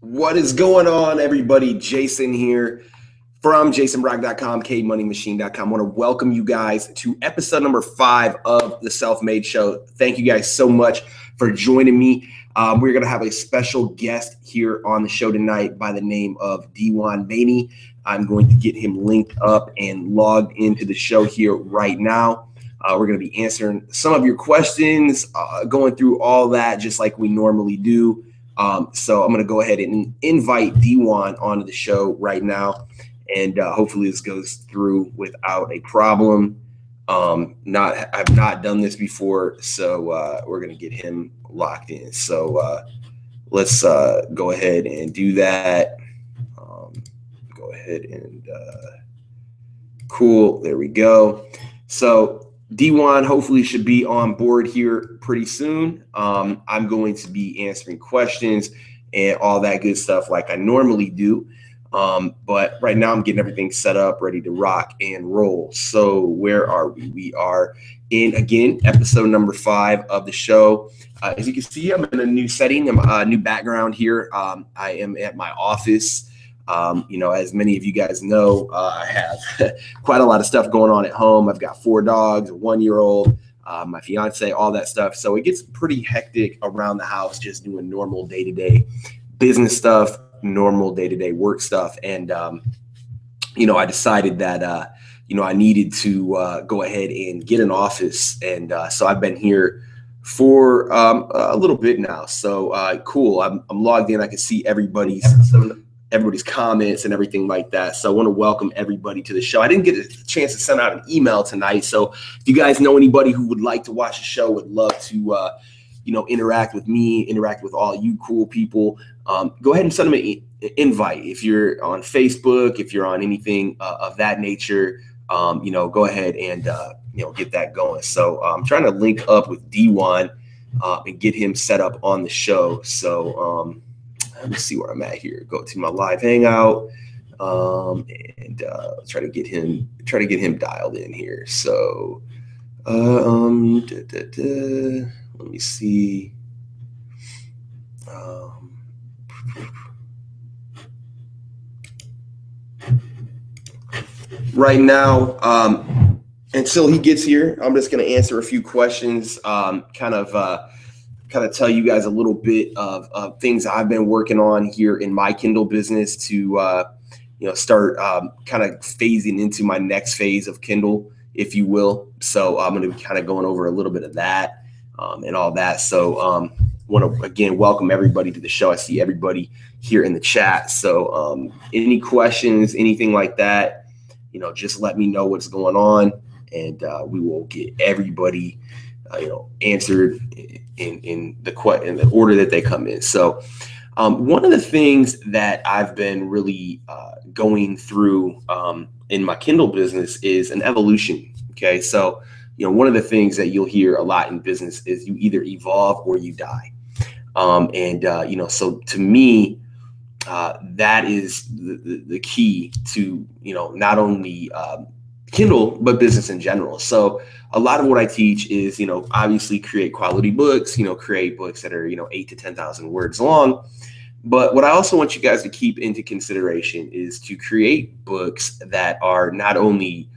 What is going on, everybody? Jason here from jasonbracht.com, kmoneymachine.com. I want to welcome you guys to episode number 5 of the Self-Made Show. Thank you guys so much for joining me. We're going to have a special guest here on the show tonight by the name of Dewan Bayney. I'm going to get him linked up and logged into the show here right now. We're going to be answering some of your questions, going through all that just like we normally do. So I'm going to go ahead and invite Dewan onto the show right now, and hopefully this goes through without a problem. I've not done this before, so we're going to get him locked in. So let's go ahead and do that. Go ahead and cool. There we go. So Dewan hopefully should be on board here pretty soon. I'm going to be answering questions and all that good stuff like I normally do. But right now I'm getting everything set up, ready to rock and roll. So where are we? We are in, again, episode number 5 of the show. As you can see, I'm in a new setting, a new background here. I am at my office. As many of you guys know, I have quite a lot of stuff going on at home. I've got 4 dogs, a 1-year-old, my fiance, all that stuff. So it gets pretty hectic around the house, just doing normal day-to-day business stuff, normal day-to-day work stuff. And, I decided that, I needed to go ahead and get an office. And so I've been here for a little bit now. So cool. I'm logged in. I can see everybody's comments and everything like that. So I want to welcome everybody to the show. I didn't get a chance to send out an email tonight. So if you guys know anybody who would like to watch the show, would love to, interact with me, interact with all you cool people, go ahead and send them an invite. If you're on Facebook, if you're on anything of that nature, go ahead and, get that going. So I'm trying to link up with Dewan and get him set up on the show. So, let me see where I'm at here. Go to my live hangout and try to get him dialed in here. So let me see. Right now, until he gets here, I'm just going to answer a few questions, kind of tell you guys a little bit of things I've been working on here in my Kindle business to, start kind of phasing into my next phase of Kindle, if you will. So I'm going to be kind of going over a little bit of that and all that. So want to, again, welcome everybody to the show. I see everybody here in the chat. So any questions, anything like that, just let me know what's going on, and we will get everybody answered in the order that they come in. So one of the things that I've been really going through in my Kindle business is an evolution. Okay. So, one of the things that you'll hear a lot in business is you either evolve or you die. So to me, that is the key to, not only Kindle, but business in general. So a lot of what I teach is, obviously create quality books, create books that are, 8,000 to 10,000 words long. But what I also want you guys to keep into consideration is to create books that are not only,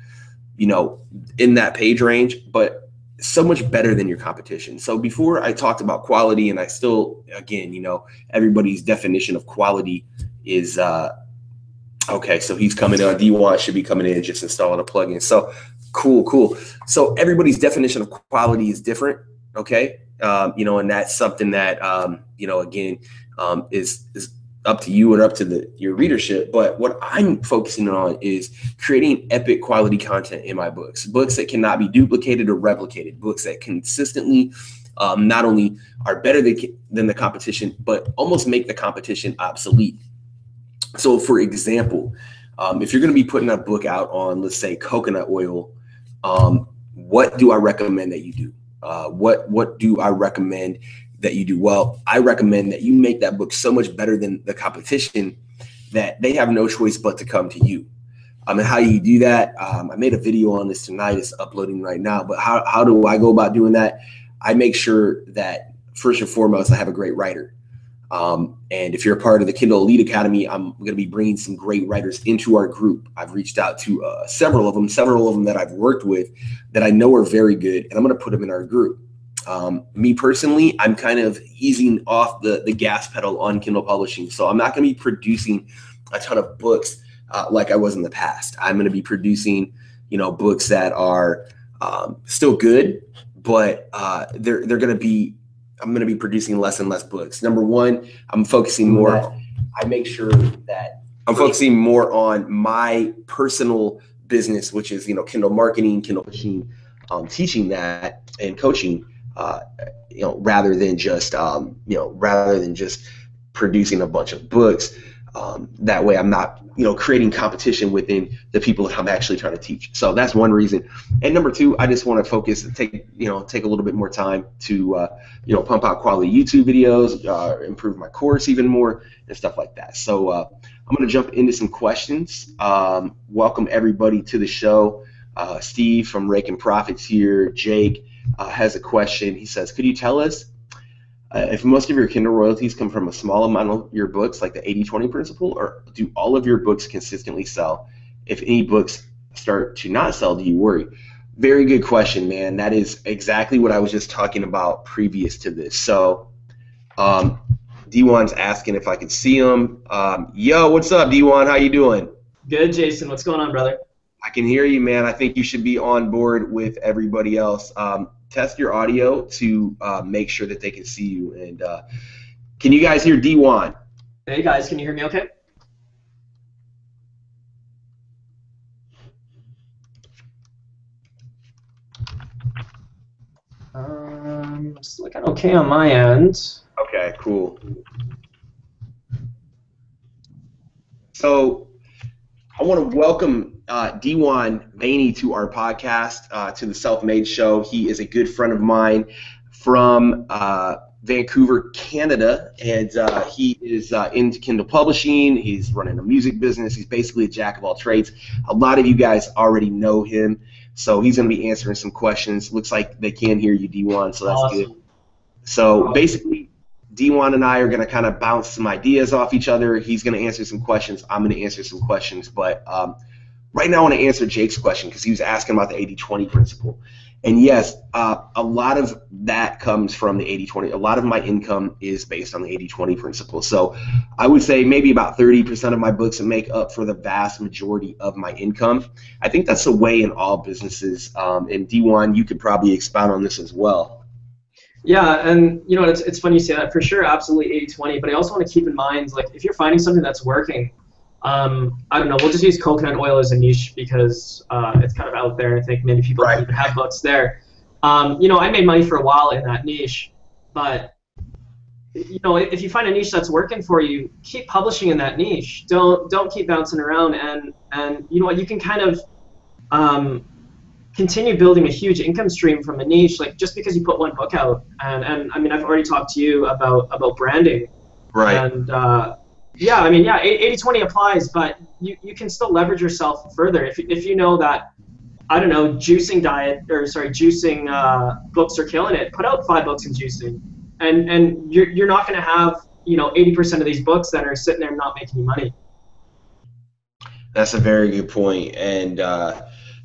in that page range, but so much better than your competition. So before I talked about quality, and I still, again, everybody's definition of quality is, okay, so he's coming in. Dewan should be coming in, just installing a plugin. So cool. So everybody's definition of quality is different. Okay. And that's something that, again, is up to you and up to your readership. But what I'm focusing on is creating epic quality content in my books that cannot be duplicated or replicated, books that consistently not only are better than the competition, but almost make the competition obsolete. So for example, if you're going to be putting a book out on, let's say, coconut oil, what do I recommend that you do? What do I recommend that you do? Well, I recommend that you make that book so much better than the competition that they have no choice but to come to you. And how you do that, I made a video on this tonight. It's uploading right now. But how do I go about doing that? I make sure that first and foremost, I have a great writer. And if you're a part of the Kindle Elite Academy, I'm going to be bringing some great writers into our group. I've reached out to several of them that I've worked with that I know are very good, and I'm going to put them in our group. Me personally, I'm kind of easing off the gas pedal on Kindle Publishing. So I'm not going to be producing a ton of books like I was in the past. I'm going to be producing, books that are still good, but I'm going to be producing less and less books. Number one, I'm focusing more. I make sure that I'm focusing more on my personal business, which is, Kindle marketing, Kindle publishing, teaching that and coaching, rather than just producing a bunch of books. That way I'm not, creating competition within the people that I'm actually trying to teach. So that's one reason. And number two, I just want to focus and take a little bit more time to, pump out quality YouTube videos, improve my course even more and stuff like that. So I'm going to jump into some questions. Welcome everybody to the show. Steve from Rake and Profits here. Jake has a question. He says, could you tell us if most of your Kindle royalties come from a small amount of your books, like the 80-20 principle, or do all of your books consistently sell? If any books start to not sell, do you worry? Very good question, man. That is exactly what I was just talking about previous to this. So D1's asking if I could see him. Yo, what's up, D1? How you doing? Good, Jason. What's going on, brother? I can hear you, man. I think you should be on board with everybody else. Test your audio to make sure that they can see you. And can you guys hear D1? Hey, guys. Can you hear me okay? It's looking okay on my end. Okay, cool. So I want to welcome Dewan Bayney to our podcast, to the Self-Made Show. He is a good friend of mine from Vancouver, Canada, and he is into Kindle Publishing. He's running a music business. He's basically a jack of all trades. A lot of you guys already know him, so he's going to be answering some questions. Looks like they can hear you, Dewan, so that's awesome. Good. So basically, Dewan and I are going to kind of bounce some ideas off each other. He's going to answer some questions. I'm going to answer some questions. But right now I want to answer Jake's question because he was asking about the 80-20 principle. And yes, a lot of that comes from the 80-20. A lot of my income is based on the 80-20 principle. So I would say maybe about 30% of my books make up for the vast majority of my income. I think that's the way in all businesses. And D1, you could probably expound on this as well. Yeah, and it's funny you say that. For sure, absolutely 80-20, but I also want to keep in mind, like, if you're finding something that's working, I don't know, we'll just use coconut oil as a niche because it's kind of out there. I think many people don't even have books there. I made money for a while in that niche, but if you find a niche that's working for you, keep publishing in that niche. Don't keep bouncing around, and you know what, you can kind of continue building a huge income stream from a niche, like just because you put one book out. And I mean, I've already talked to you about branding. Right. And yeah, I mean, yeah, 80-20 applies, but you can still leverage yourself further. If you know that, I don't know, juicing books are killing it, put out 5 books in juicing. And you're not going to have, 80% of these books that are sitting there not making you money. That's a very good point. And,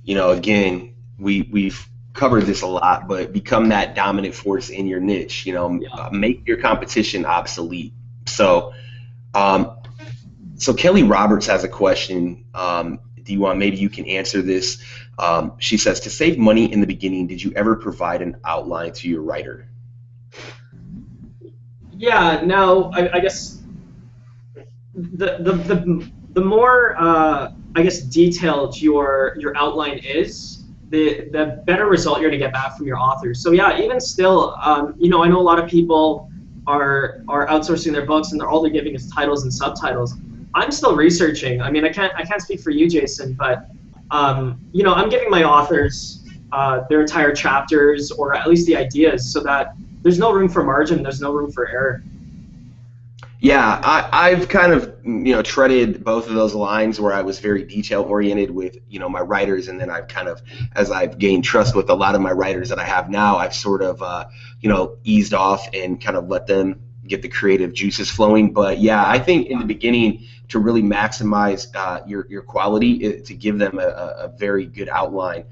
again, we've covered this a lot, but become that dominant force in your niche. Make your competition obsolete. So, Kelly Roberts has a question. Do you want? Maybe you can answer this. She says, to save money in the beginning, did you ever provide an outline to your writer? Yeah. No. I guess the more I guess detailed your outline is, the better result you're going to get back from your authors. So yeah, even still, I know a lot of people are outsourcing their books and all they're giving is titles and subtitles. I'm still researching. I mean, I can't speak for you, Jason, but I'm giving my authors their entire chapters, or at least the ideas, so that there's no room for margin, there's no room for error. Yeah, I've kind of treaded both of those lines where I was very detail oriented with my writers, and then I've kind of, as I've gained trust with a lot of my writers that I have now, I've sort of eased off and kind of let them get the creative juices flowing. But yeah, I think in the beginning, to really maximize your quality, to give them a very good outline,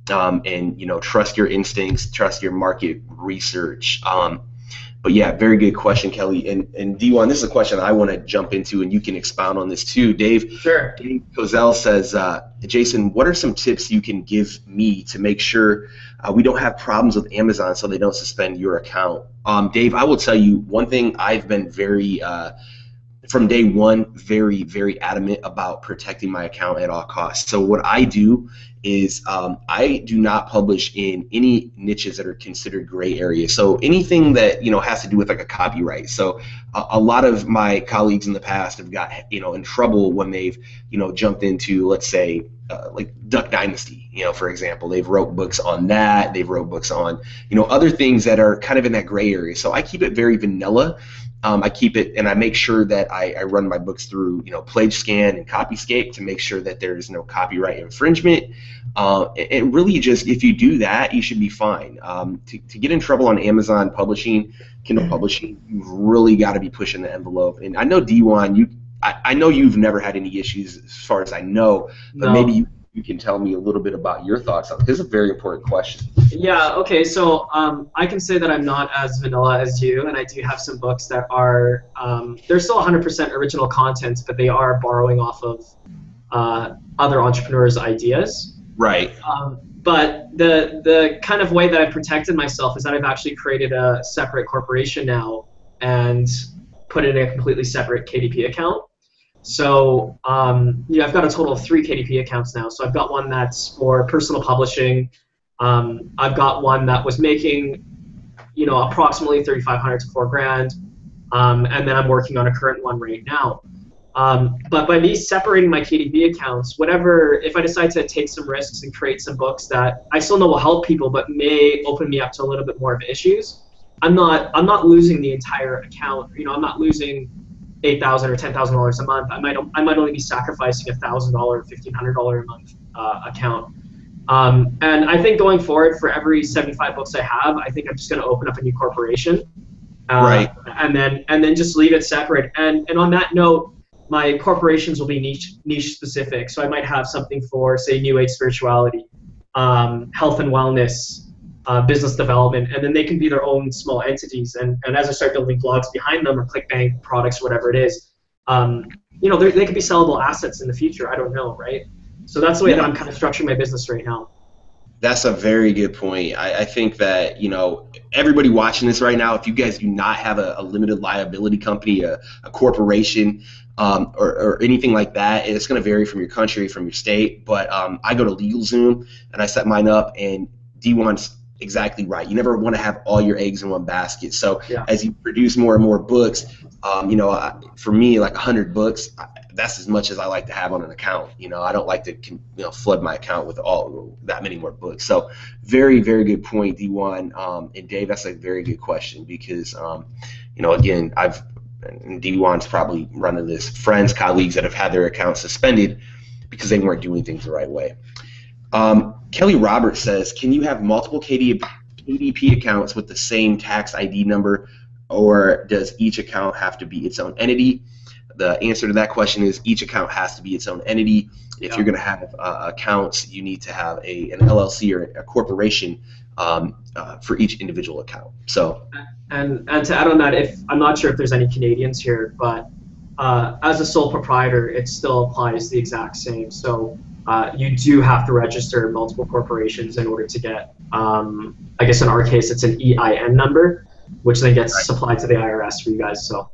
and trust your instincts, trust your market research. But yeah, very good question, Kelly. And D1, this is a question I want to jump into, and you can expound on this too. Dave Cozell says, Jason, what are some tips you can give me to make sure we don't have problems with Amazon so they don't suspend your account? Dave, I will tell you one thing. I've been very, from day one, very, very adamant about protecting my account at all costs. So what I do is I do not publish in any niches that are considered gray areas. So anything that has to do with like a copyright. So a lot of my colleagues in the past have got in trouble when they've jumped into, let's say, like Duck Dynasty, for example. They've wrote books on that. They've wrote books on other things that are kind of in that gray area. So I keep it very vanilla. I keep it, and I make sure that I run my books through, PlagiScan and CopyScape to make sure that there is no copyright infringement. And really, just if you do that, you should be fine. To get in trouble on Amazon Publishing, Kindle Publishing, you've really got to be pushing the envelope. And I know D1, I know you've never had any issues as far as I know, but maybe you can tell me a little bit about your thoughts on it. This is a very important question. Yeah, okay, so I can say that I'm not as vanilla as you, and I do have some books that are, they're still 100% original content, but they are borrowing off of other entrepreneurs' ideas. Right. But the kind of way that I've protected myself is that I've actually created a separate corporation now and put it in a completely separate KDP account. So I've got a total of 3 KDP accounts now. So I've got one that's for personal publishing. I've got one that was making, approximately $3,500 to $4,000, and then I'm working on a current one right now. But by me separating my KDP accounts, if I decide to take some risks and create some books that I still know will help people, but may open me up to a little bit more of issues, I'm not losing the entire account. I'm not losing $8,000 or $10,000 a month. I might only be sacrificing $1,000 or $1,500 a month account. And I think going forward, for every 75 books I have, I think I'm just going to open up a new corporation, right? And then just leave it separate. And on that note, my corporations will be niche specific. So I might have something for, say, New Age spirituality, health and wellness, business development, and then they can be their own small entities. And as I start building blogs behind them or ClickBank products, whatever it is, they could be sellable assets in the future. I don't know, right? So that's the way that I'm kind of structuring my business right now. That's a very good point. I think that, everybody watching this right now, if you guys do not have a limited liability company, a corporation, or anything like that, it's going to vary from your country, from your state. But I go to LegalZoom and I set mine up, and D1's exactly right. You never want to have all your eggs in one basket. So as you produce more and more books, for me, like 100 books, that's as much as I like to have on an account. I don't like to flood my account with that many more books. So very, very good point, D1. And Dave, that's a very good question because, again, and D1's probably running this, friends, colleagues that have had their accounts suspended because they weren't doing things the right way. Kelly Roberts says, can you have multiple KDP accounts with the same tax ID number, or does each account have to be its own entity? The answer to that question is each account has to be its own entity. If you're going to have accounts, you need to have an LLC or a corporation for each individual account. So, and to add on that, I'm not sure if there's any Canadians here, but as a sole proprietor, it still applies the exact same. So you do have to register multiple corporations in order to get, I guess in our case, it's an EIN number, which then gets supplied to the IRS for you guys. So,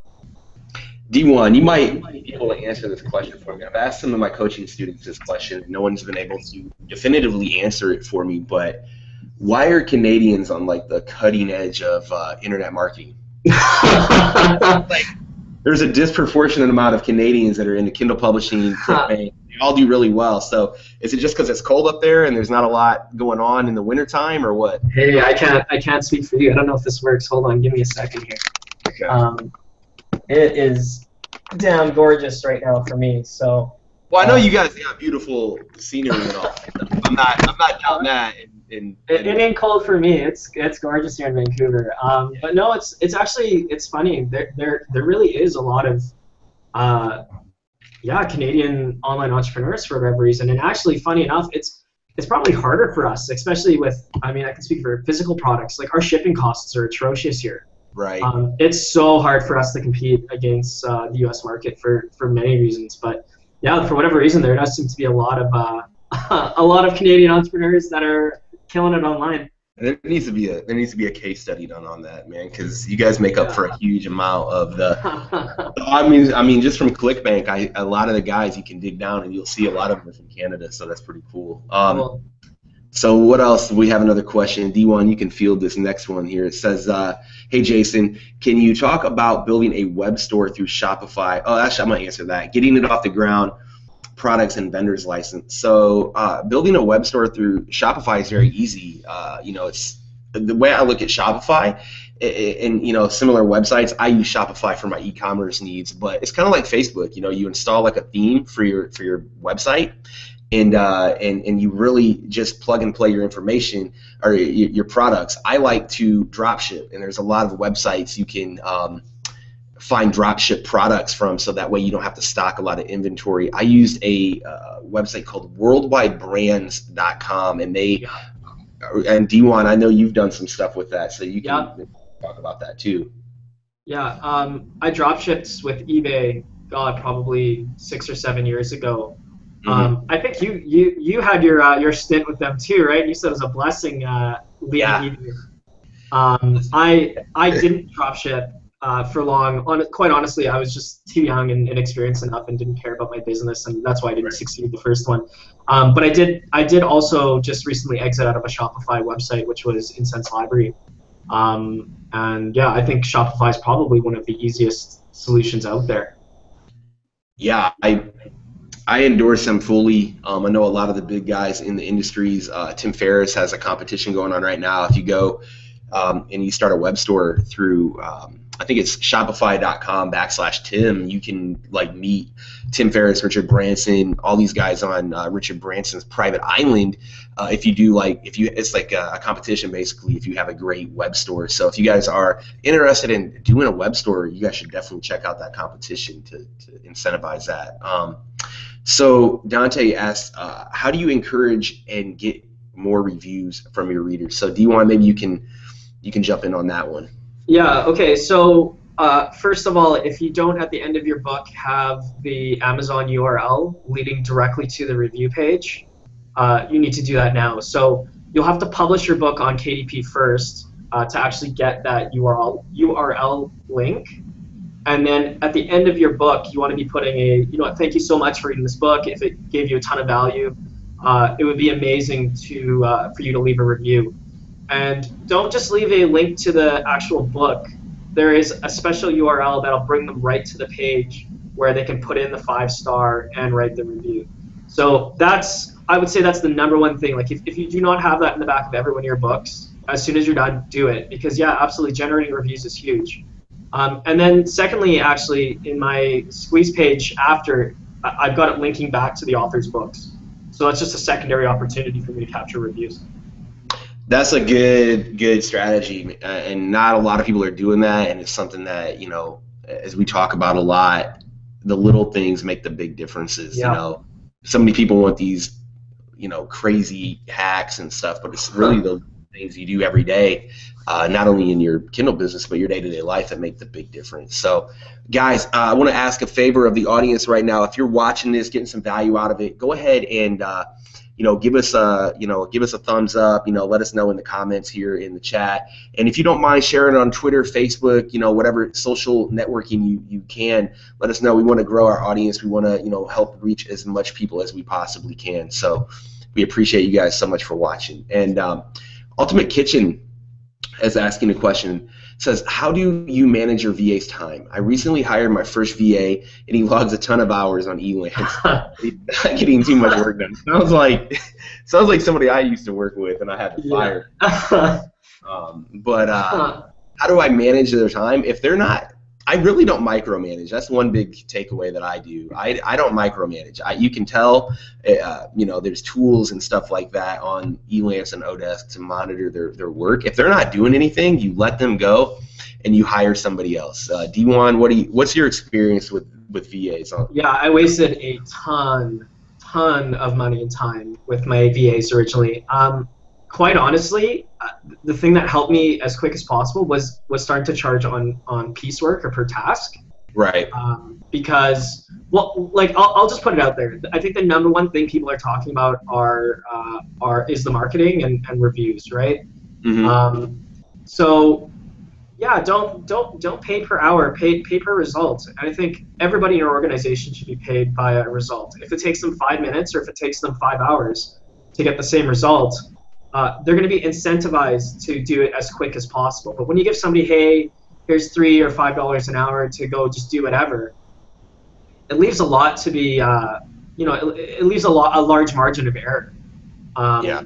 D1, you might be able to answer this question for me. I've asked some of my coaching students this question. No one's been able to definitively answer it for me, but why are Canadians on like the cutting edge of internet marketing? There's a disproportionate amount of Canadians that are into Kindle Publishing, ClickBank. They all do really well. So is it just because it's cold up there and there's not a lot going on in the wintertime, or what? Hey, I can't speak for you. I don't know if this works. Hold on, give me a second here. Okay. It is damn gorgeous right now for me. So. Well, I know you guys got beautiful scenery and all. I'm not doubting that. It ain't cold for me. It's gorgeous here in Vancouver. But no, it's actually funny. There really is a lot of Canadian online entrepreneurs for whatever reason. And actually, funny enough, it's probably harder for us, especially with, I mean, I can speak for physical products. Like, our shipping costs are atrocious here. Right. It's so hard for us to compete against the U.S. market for many reasons. But yeah, for whatever reason, there does seem to be a lot of Canadian entrepreneurs that are killing it online. There needs to be a case study done on that, man, because you guys make up for a huge amount of the. I mean, just from ClickBank, a lot of the guys you can dig down and you'll see a lot of them are from Canada, so that's pretty cool. Cool. So what else? We have another question. D1, you can field this next one here. It says, hey, Jason, can you talk about building a web store through Shopify? Oh, actually, I'm going to answer that. Getting it off the ground, products and vendors license. So building a web store through Shopify is very easy. It's the way I look at Shopify and similar websites. I use Shopify for my e-commerce needs, but it's kind of like Facebook. You install like a theme for your website, and you really just plug and play your information or your products. I like to dropship, and there's a lot of websites you can find dropship products from, so that way you don't have to stock a lot of inventory. I used a website called worldwidebrands.com, and D1, I know you've done some stuff with that, so you can talk about that too. Yeah, I dropshipped with eBay, probably 6 or 7 years ago. I think you had your stint with them too, right? You said it was a blessing leaving eBay. I didn't dropship for long. Quite honestly, I was just too young and inexperienced enough and didn't care about my business, and that's why I didn't succeed the first one. But I did also just recently exit out of a Shopify website, which was Incense Library. And yeah, I think Shopify is probably one of the easiest solutions out there. Yeah, I endorse them fully. I know a lot of the big guys in the industries. Tim Ferriss has a competition going on right now. If you go and you start a web store through, I think it's shopify.com/Tim, you can meet Tim Ferriss, Richard Branson, all these guys on Richard Branson's private island. It's like a competition basically if you have a great web store. So if you guys are interested in doing a web store, you guys should definitely check out that competition to incentivize that. So Dante asked, how do you encourage and get more reviews from your readers? So D1, maybe you can jump in on that one. Yeah, okay, so first of all, if you don't at the end of your book have the Amazon URL leading directly to the review page, you need to do that now. So you'll have to publish your book on KDP first to actually get that URL link. And then at the end of your book, you want to be putting thank you so much for reading this book. If it gave you a ton of value, it would be amazing for you to leave a review. And don't just leave a link to the actual book. There is a special URL that'll bring them right to the page where they can put in the 5-star and write the review. So I would say that's the number one thing. Like if you do not have that in the back of every one of your books, as soon as you're done, do it. Because yeah, absolutely, generating reviews is huge. And then secondly, actually, in my squeeze page after, I've got it linking back to the author's books. So that's just a secondary opportunity for me to capture reviews. That's a good strategy, and not a lot of people are doing that, and it's something that, as we talk about a lot, the little things make the big differences. Yeah. So many people want these, crazy hacks and stuff, but it's really the things you do every day, not only in your Kindle business, but your day-to-day life that make the big difference. So, guys, I want to ask a favor of the audience right now. If you're watching this, getting some value out of it, go ahead and give us a thumbs up. Let us know in the comments here in the chat. And if you don't mind sharing it on Twitter, Facebook, whatever social networking you can, let us know. We want to grow our audience. We want to help reach as much people as we possibly can. So we appreciate you guys so much for watching. And Ultimate Kitchen is asking a question. It says, how do you manage your VA's time? I recently hired my first VA, and he logs a ton of hours on Elance. He's not getting too much work done. Sounds like somebody I used to work with, and I had to fire. But how do I manage their time? If they're not I really don't micromanage. That's one big takeaway that I do. I don't micromanage. You can tell, there's tools and stuff like that on Elance and Odesk to monitor their work. If they're not doing anything, you let them go, and you hire somebody else. Dewan, what's your experience with VAs? Yeah, I wasted a ton of money and time with my VAs originally. Quite honestly, the thing that helped me as quick as possible was starting to charge on piecework or per task. Right. Because, well, like I'll just put it out there. I think the number one thing people are talking about is the marketing and reviews, right? Mm-hmm. So yeah, don't pay per hour, pay per result. And I think everybody in your organization should be paid by a result. If it takes them 5 minutes or if it takes them 5 hours to get the same result, they're going to be incentivized to do it as quick as possible. But when you give somebody, hey, here's $3 or $5 an hour to go just do whatever, it leaves a lot to be, it leaves a large margin of error. Yeah.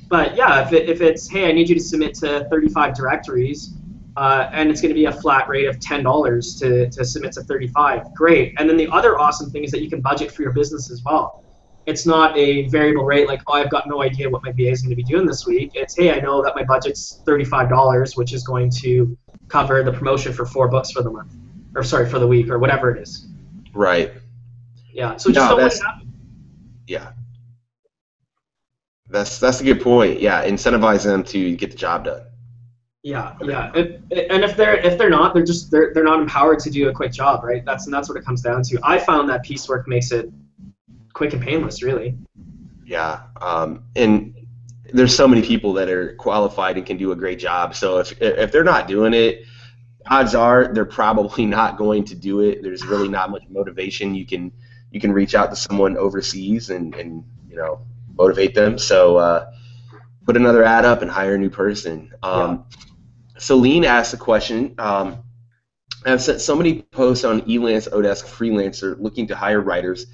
But yeah, if it's, hey, I need you to submit to 35 directories, and it's going to be a flat rate of $10 to submit to 35, great. And then the other awesome thing is that you can budget for your business as well. It's not a variable rate like, oh, I've got no idea what my VA is going to be doing this week. It's, hey, I know that my budget's $35, which is going to cover the promotion for 4 books for the month, or sorry, for the week, or whatever it is. Right. Yeah. So just don't let it happen. Yeah. That's a good point. Yeah, incentivize them to get the job done. Yeah, yeah. And if they're not, they're not empowered to do a quick job, right? That's what it comes down to. I found that piecework makes it quick and painless, really. Yeah, and there's so many people that are qualified and can do a great job. So if they're not doing it, odds are they're probably not going to do it. There's really not much motivation. You can reach out to someone overseas and motivate them. So put another ad up and hire a new person. Celine asked a question. I've sent so many posts on Elance, Odesk, Freelancer looking to hire writers,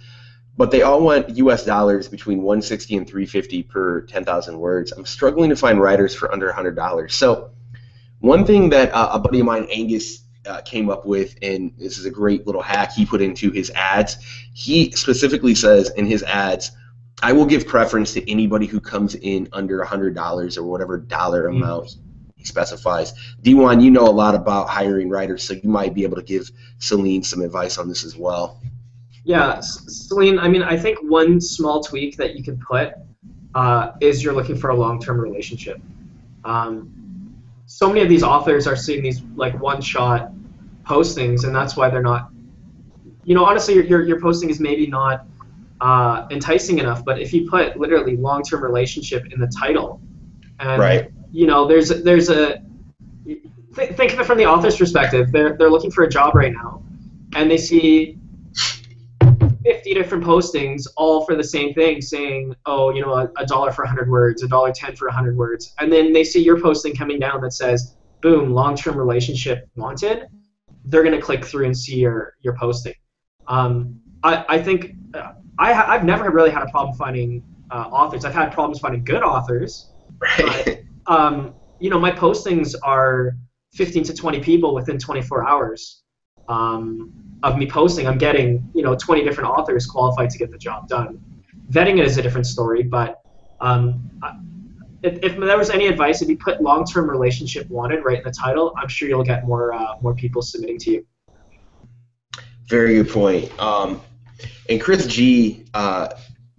but they all want US dollars between $160 and $350 per 10,000 words. I'm struggling to find writers for under $100. So one thing that a buddy of mine, Angus, came up with, and this is a great little hack he put into his ads. He specifically says in his ads, I will give preference to anybody who comes in under $100 or whatever dollar amount he specifies. Dewan, you know a lot about hiring writers, so you might be able to give Celine some advice on this as well. Yeah, Celine, I mean, I think one small tweak that you can put is you're looking for a long-term relationship. So many of these authors are seeing these like one-shot postings, and that's why they're not, honestly, your posting is maybe not enticing enough, but if you put literally long-term relationship in the title, and right. There's a think of it from the author's perspective. They're looking for a job right now, and they see 50 different postings all for the same thing, saying, oh, $1 for 100 words, $1.10 for 100 words, and then they see your posting coming down that says, boom, long-term relationship wanted. They're gonna click through and see your posting. I think I've never really had a problem finding authors. I've had problems finding good authors. Right. But, my postings are 15 to 20 people within 24 hours of me posting. I'm getting, 20 different authors qualified to get the job done. Vetting it is a different story, but if there was any advice, if you put long-term relationship wanted right in the title, I'm sure you'll get more people submitting to you. Very good point. And Chris G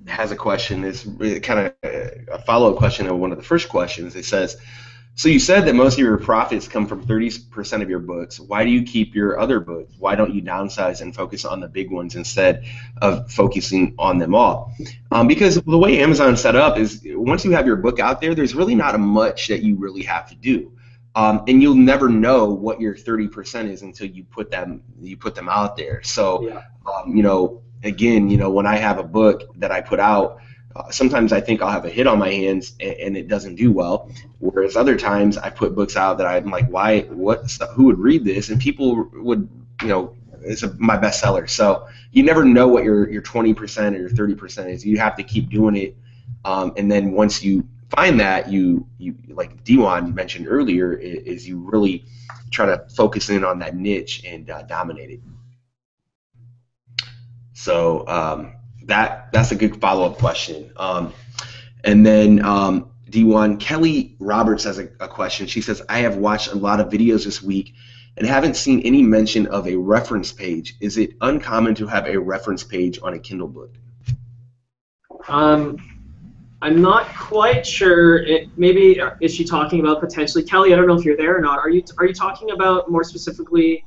has a question. It's really kind of a follow-up question of one of the first questions. It says, so you said that most of your profits come from 30% of your books. Why do you keep your other books? Why don't you downsize and focus on the big ones instead of focusing on them all? Because the way Amazon's set up is once you have your book out there, there's really not much that you really have to do. And you'll never know what your 30% is until you put them out there. So, yeah. Again, when I have a book that I put out, sometimes I think I'll have a hit on my hands and it doesn't do well. Whereas other times I put books out that I'm like, who would read this? And people would, it's my bestseller. So you never know what your 20% or your 30% is. You have to keep doing it. And then once you find that, you like Dewan mentioned earlier, is you really try to focus in on that niche and dominate it. So that's a good follow-up question. And then D1, Kelly Roberts has a question. She says, I have watched a lot of videos this week and haven't seen any mention of a reference page. Is it uncommon to have a reference page on a Kindle book? I'm not quite sure. Maybe is she talking about potentially, Kelly? I don't know if you're there or not. Are you talking about more specifically,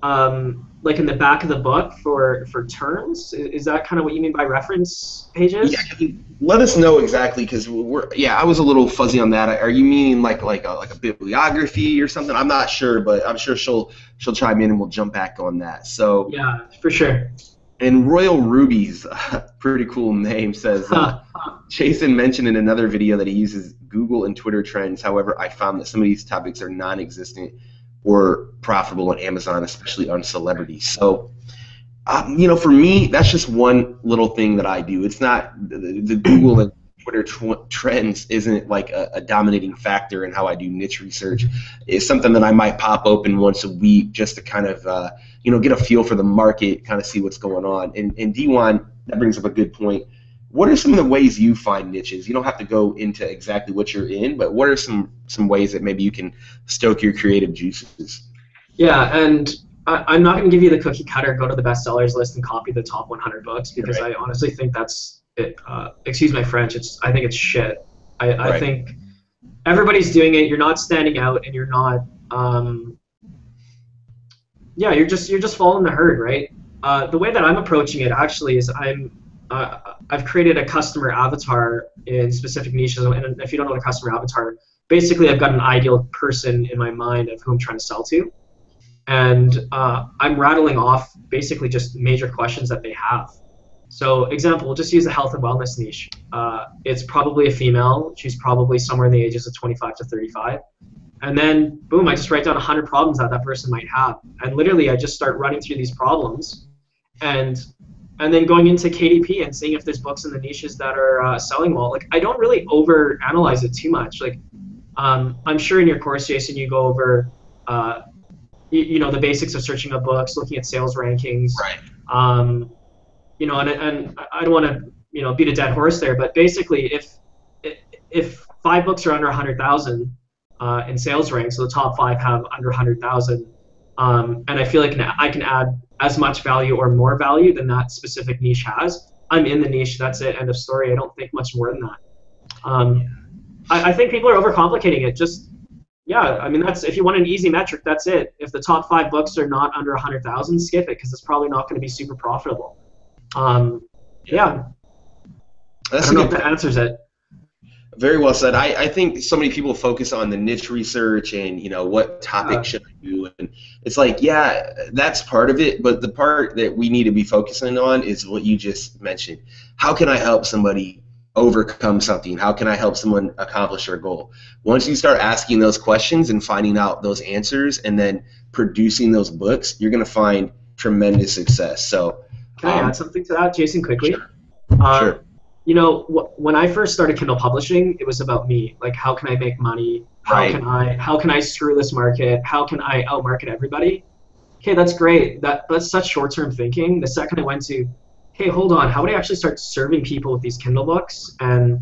like in the back of the book for terms? Is that kind of what you mean by reference pages? Yeah, let us know exactly, because I was a little fuzzy on that. Are you meaning like a bibliography or something? I'm not sure, but I'm sure she'll chime in and we'll jump back on that. So yeah, for sure. And Royal Rubies, pretty cool name, says, Jason mentioned in another video that he uses Google and Twitter trends. However, I found that some of these topics are non-existent or profitable on Amazon, especially on celebrities. So, for me, that's just one little thing that I do. It's not the Google and Twitter trends isn't like a dominating factor in how I do niche research. It's something that I might pop open once a week just to kind of get a feel for the market, kind of see what's going on. And D1, that brings up a good point. What are some of the ways you find niches? You don't have to go into exactly what you're in, but what are some ways that maybe you can stoke your creative juices? Yeah, and I'm not going to give you the cookie cutter, go to the bestsellers list and copy the top 100 books, because I honestly think that's it. Excuse my French. I think it's shit. I think everybody's doing it. You're not standing out, and you're not. You're just following the herd, right? The way that I'm approaching it actually is I've created a customer avatar in specific niches, and if you don't know the customer avatar, basically I've got an ideal person in my mind of who I'm trying to sell to, and I'm rattling off basically just major questions that they have. So example, we'll just use the health and wellness niche. It's probably a female. She's probably somewhere in the ages of 25 to 35. And then, boom, I just write down 100 problems that person might have. And literally, I just start running through these problems and then going into KDP and seeing if there's books in the niches that are selling well. Like, I don't really over-analyze it too much. Like, I'm sure in your course, Jason, you go over, the basics of searching up books, looking at sales rankings. Right. And I don't want to, beat a dead horse there, but basically, if 5 books are under 100,000 in sales rank, so the top 5 have under 100,000, and I feel like I can add as much value or more value than that specific niche has, I'm in the niche. That's it. End of story. I don't think much more than that. I think people are overcomplicating it. That's, if you want an easy metric, that's it. If the top 5 books are not under 100,000, skip it, because it's probably not going to be super profitable. Yeah. That's I don't know if that answers it. Very well said. I think so many people focus on the niche research and, what topic should I do? And it's like, yeah, that's part of it. But the part that we need to be focusing on is what you just mentioned. How can I help somebody overcome something? How can I help someone accomplish their goal? Once you start asking those questions and finding out those answers and then producing those books, you're going to find tremendous success. So can I add something to that, Jason, quickly? Sure. When I first started Kindle Publishing, it was about me. Like, how can I make money? How can I screw this market? How can I outmarket everybody? Okay, that's great. That's such short-term thinking. The second I went to, hey, hold on, how would I actually start serving people with these Kindle books and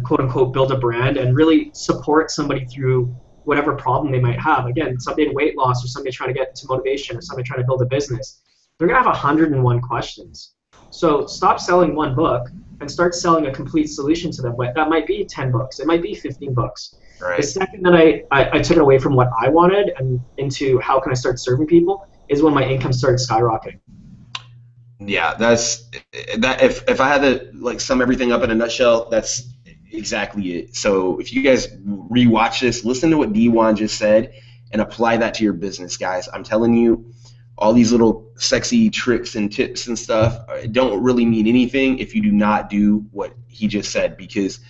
quote unquote build a brand and really support somebody through whatever problem they might have? Again, somebody in weight loss, or somebody trying to get into motivation, or somebody trying to build a business. They're gonna have 101 questions. So stop selling one book and start selling a complete solution to them. That might be 10 books. It might be 15 books. Right. The second that I took it away from what I wanted and into how can I start serving people is when my income started skyrocketing. Yeah, that's that. If I had to sum everything up in a nutshell, that's exactly it. So if you guys rewatch this, listen to what D1 just said and apply that to your business, guys. I'm telling you, all these little sexy tricks and tips and stuff don't really mean anything if you do not do what he just said, because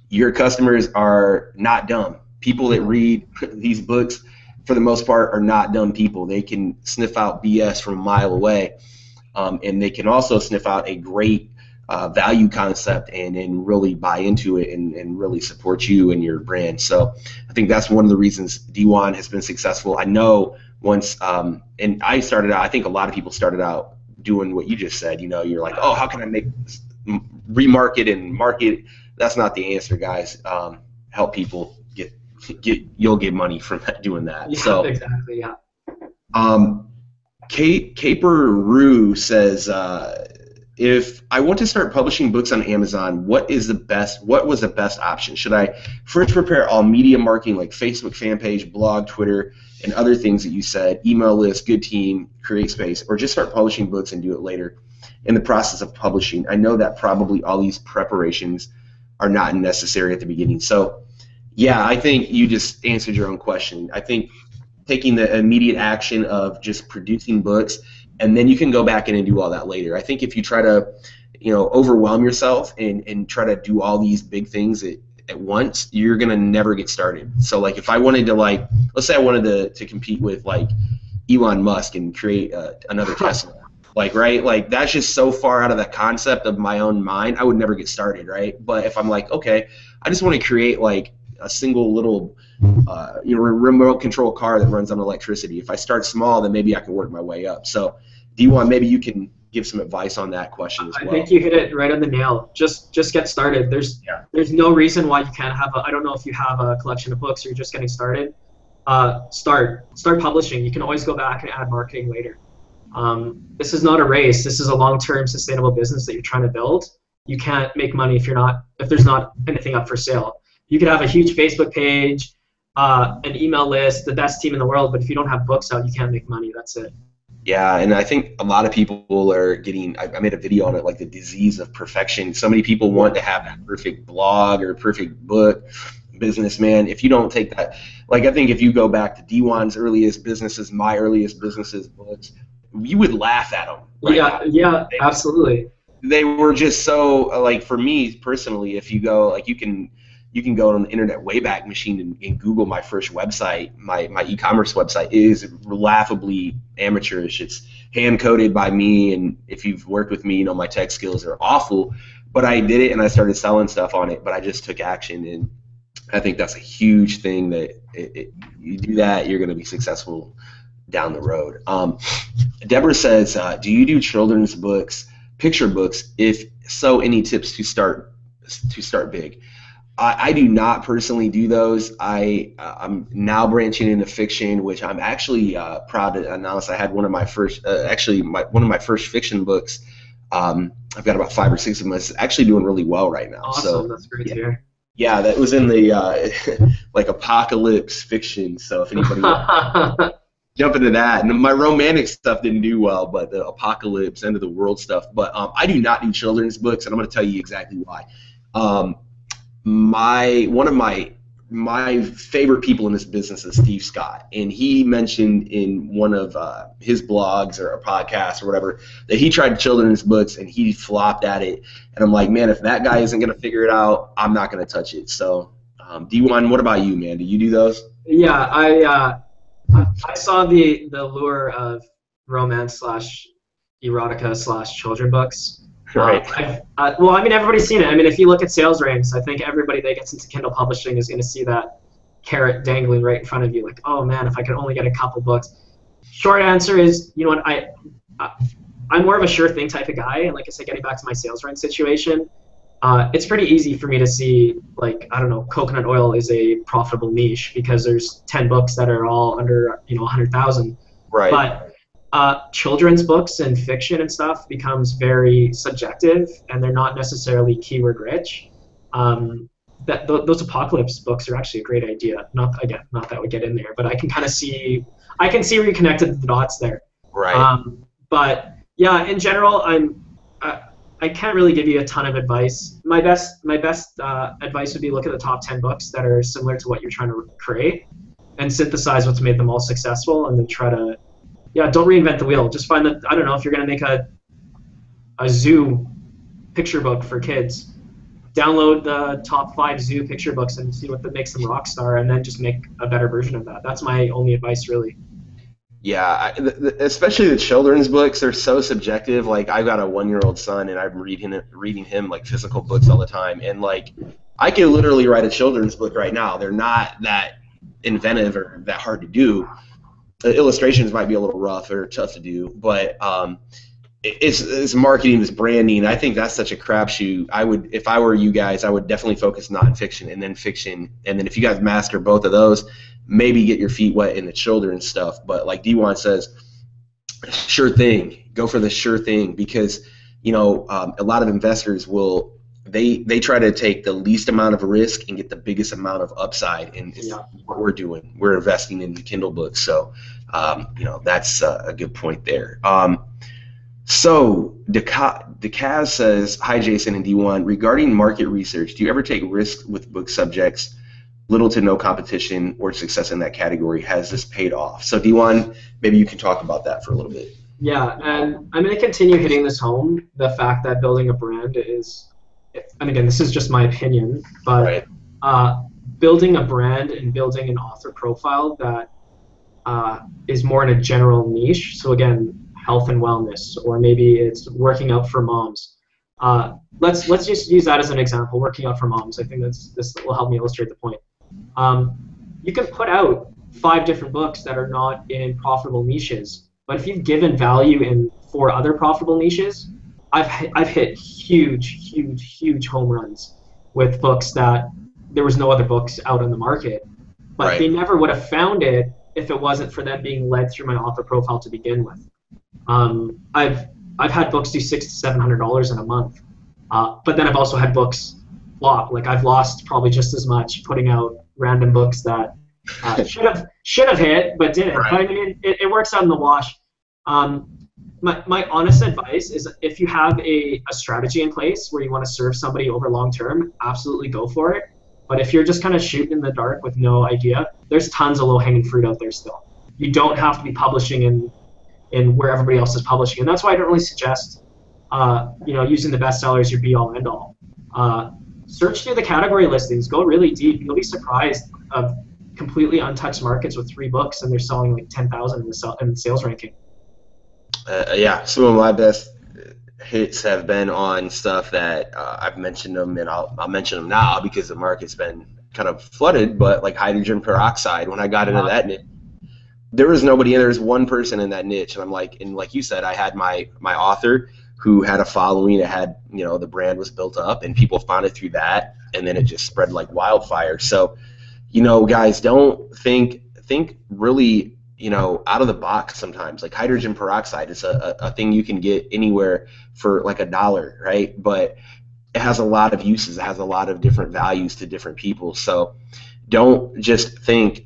your customers are not dumb. People that read these books, for the most part, are not dumb people. They can sniff out BS from a mile away, and they can also sniff out a great value concept and really buy into it and really support you and your brand. So I think that's one of the reasons D1 has been successful. I know once, and I started out, I think a lot of people started out doing what you just said. You're like, oh, how can I remarket and market? That's not the answer, guys. Help people you'll get money from doing that. Yeah, so exactly. Yeah. Caper says, if I want to start publishing books on Amazon, what was the best option? Should I first prepare all media marketing like Facebook fan page, blog, Twitter, and other things that you said, email list, good team, create space, or just start publishing books and do it later in the process of publishing? I know that probably all these preparations are not necessary at the beginning. So yeah, I think you just answered your own question. I think taking the immediate action of just producing books, and then you can go back in and do all that later. I think if you try to, overwhelm yourself and try to do all these big things at once, you're gonna never get started. So like, if I wanted to, let's say I wanted to compete with like Elon Musk and create another Tesla, right? That's just so far out of the concept of my own mind, I would never get started, right? But if I'm like, okay, I just want to create like a single little remote control car that runs on electricity. If I start small, then maybe I can work my way up. So D1, maybe you can give some advice on that question as well. I think you hit it right on the nail. Just get started. There's no reason why you can't have I don't know if you have a collection of books or you're just getting started. Start publishing. You can always go back and add marketing later. This is not a race. This is a long-term sustainable business that you're trying to build. You can't make money if there's not anything up for sale. You could have a huge Facebook page, an email list, the best team in the world, but if you don't have books out, you can't make money. That's it. Yeah, and I think a lot of people are getting, I made a video on it, like the disease of perfection. So many people want to have that perfect blog or perfect book, businessman. If you don't take that, I think if you go back to D1's earliest businesses, my earliest businesses, books, you would laugh at them. Right? Yeah, absolutely. They were just so, for me personally, if you go, you can go on the Internet Wayback Machine and Google my first website, my e-commerce website. It is laughably amateurish. It's hand-coded by me, and if you've worked with me, my tech skills are awful. But I did it, and I started selling stuff on it, but I just took action, and I think that's a huge thing that you do that, you're going to be successful down the road. Deborah says, do you do children's books, picture books? If so, any tips to start big? I do not personally do those. I'm now branching into fiction, which I'm actually proud to announce. I had one of my first, one of my first fiction books. I've got about 5 or 6 of them. It's actually doing really well right now. Awesome, so, that's great to hear. Yeah, that was in the apocalypse fiction. So if anybody jump into that, and my romantic stuff didn't do well, but the apocalypse, end of the world stuff. But I do not do children's books, and I'm going to tell you exactly why. One of my favorite people in this business is Steve Scott, and he mentioned in one of his blogs or a podcast or whatever that he tried children's books and he flopped at it. And I'm like, man, if that guy isn't going to figure it out, I'm not going to touch it. So, D1, what about you, man? Do you do those? Yeah, I saw the lure of romance / erotica / children books. Right. Everybody's seen it. If you look at sales ranks, I think everybody that gets into Kindle Publishing is going to see that carrot dangling right in front of you. Like, oh man, if I could only get a couple books. Short answer is, you know what, I'm more of a sure thing type of guy, and like I said, getting back to my sales rank situation, it's pretty easy for me to see, coconut oil is a profitable niche because there's 10 books that are all under 100,000. Right. But children's books and fiction and stuff becomes very subjective, and they're not necessarily keyword rich. Those apocalypse books are actually a great idea. Not that would get in there, but I can see where you connected the dots there. Right. But yeah, in general, I can't really give you a ton of advice. My best advice would be look at the top 10 books that are similar to what you're trying to create, and synthesize what's made them all successful, and then try to. Yeah, don't reinvent the wheel. Just find that, I don't know, if you're going to make a zoo picture book for kids, download the top 5 zoo picture books and see what makes them rock star, and then just make a better version of that. That's my only advice, really. Yeah, especially the children's books are so subjective. Like I've got a 1-year-old son, and I'm reading him like physical books all the time. And like I could literally write a children's book right now. They're not that inventive or that hard to do. The illustrations might be a little rough or tough to do, but it's marketing, it's branding. I think that's such a crapshoot. I would, if I were you guys, I would definitely focus nonfiction and then fiction, and then if you guys master both of those, maybe get your feet wet in the children's stuff. But like Dewan says, sure thing, go for the sure thing, because a lot of investors will they try to take the least amount of risk and get the biggest amount of upside, and it's what we're doing. We're investing in the Kindle books, so that's a good point there. So Decaz says, hi Jason and D1, regarding market research, do you ever take risks with book subjects, little to no competition or success in that category? Has this paid off? So D1, maybe you can talk about that for a little bit. Yeah, and I'm going to continue hitting this home, the fact that building a brand is, and again, this is just my opinion, but building a brand and building an author profile that is more in a general niche, so again, health and wellness, or maybe it's working out for moms. Let's just use that as an example, working out for moms. I think this will help me illustrate the point. You can put out 5 different books that are not in profitable niches, but if you've given value in 4 other profitable niches, I've hit huge home runs with books that there was no other books out on the market, but they never would have found it if it wasn't for them being led through my author profile to begin with. I've had books do $600 to $700 in a month, but then I've also had books flop. Like I've lost probably just as much putting out random books that should have hit but didn't. But I mean, it works out in the wash. My honest advice is, if you have a strategy in place where you want to serve somebody over long term, absolutely go for it. But if you're just kind of shooting in the dark with no idea, there's tons of low-hanging fruit out there still. You don't have to be publishing in where everybody else is publishing, and that's why I don't really suggest using the bestseller as your be-all end-all. Search through the category listings, go really deep. You'll be surprised of completely untouched markets with 3 books, and they're selling like 10,000 in the sales ranking. Some of my best hits have been on stuff that I've mentioned them, and I'll mention them now because the market's been kind of flooded. But like hydrogen peroxide, when I got into that niche, there was nobody, and there was one person in that niche, and I'm like, and like you said, I had my author who had a following, that had, the brand was built up, and people found it through that, and then it just spread like wildfire. So, guys, don't think really, out of the box sometimes. Like hydrogen peroxide is a thing you can get anywhere for like $1, right? But it has a lot of uses. It has a lot of different values to different people. So don't just think,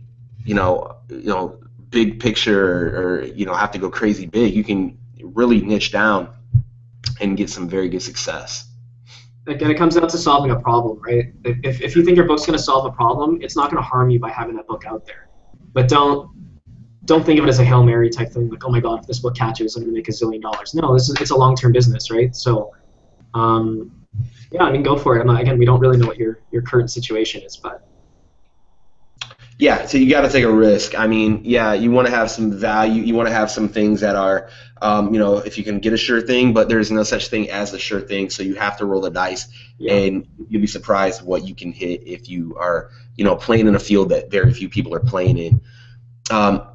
big picture, or have to go crazy big. You can really niche down and get some very good success. Again, it comes down to solving a problem, right? If you think your book's going to solve a problem, it's not going to harm you by having that book out there. But don't think of it as a Hail Mary type thing, like, oh my God, if this book catches, I'm going to make $1 zillion. No, it's a long-term business, right? So, go for it. Again, we don't really know what your current situation is, but. Yeah, so you got to take a risk. I mean, you want to have some value. You want to have some things that are, if you can get a sure thing, but there's no such thing as a sure thing. So you have to roll the dice, and you'll be surprised what you can hit if you are, playing in a field that very few people are playing in.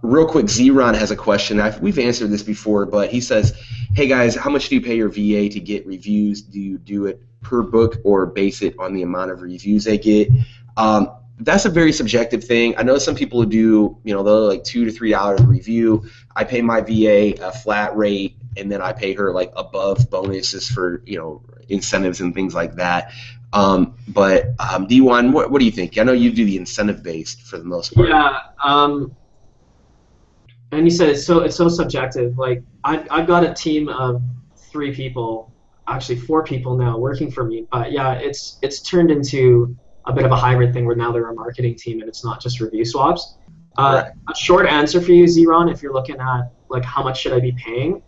Real quick, Zeron has a question. We've answered this before, but he says, hey guys, how much do you pay your VA to get reviews? Do you do it per book or base it on the amount of reviews they get? That's a very subjective thing. I know some people who do, they'll like $2 to $3 a review. I pay my VA a flat rate, and then I pay her like above bonuses for, incentives and things like that. But D1, what do you think? I know you do the incentive based for the most part. Yeah. And you said it's so subjective. Like I've got a team of 3 people, actually 4 people now working for me. But yeah, it's turned into a bit of a hybrid thing where now they're a marketing team and it's not just review swaps. A short answer for you, Zeron, if you're looking at like how much should I be paying,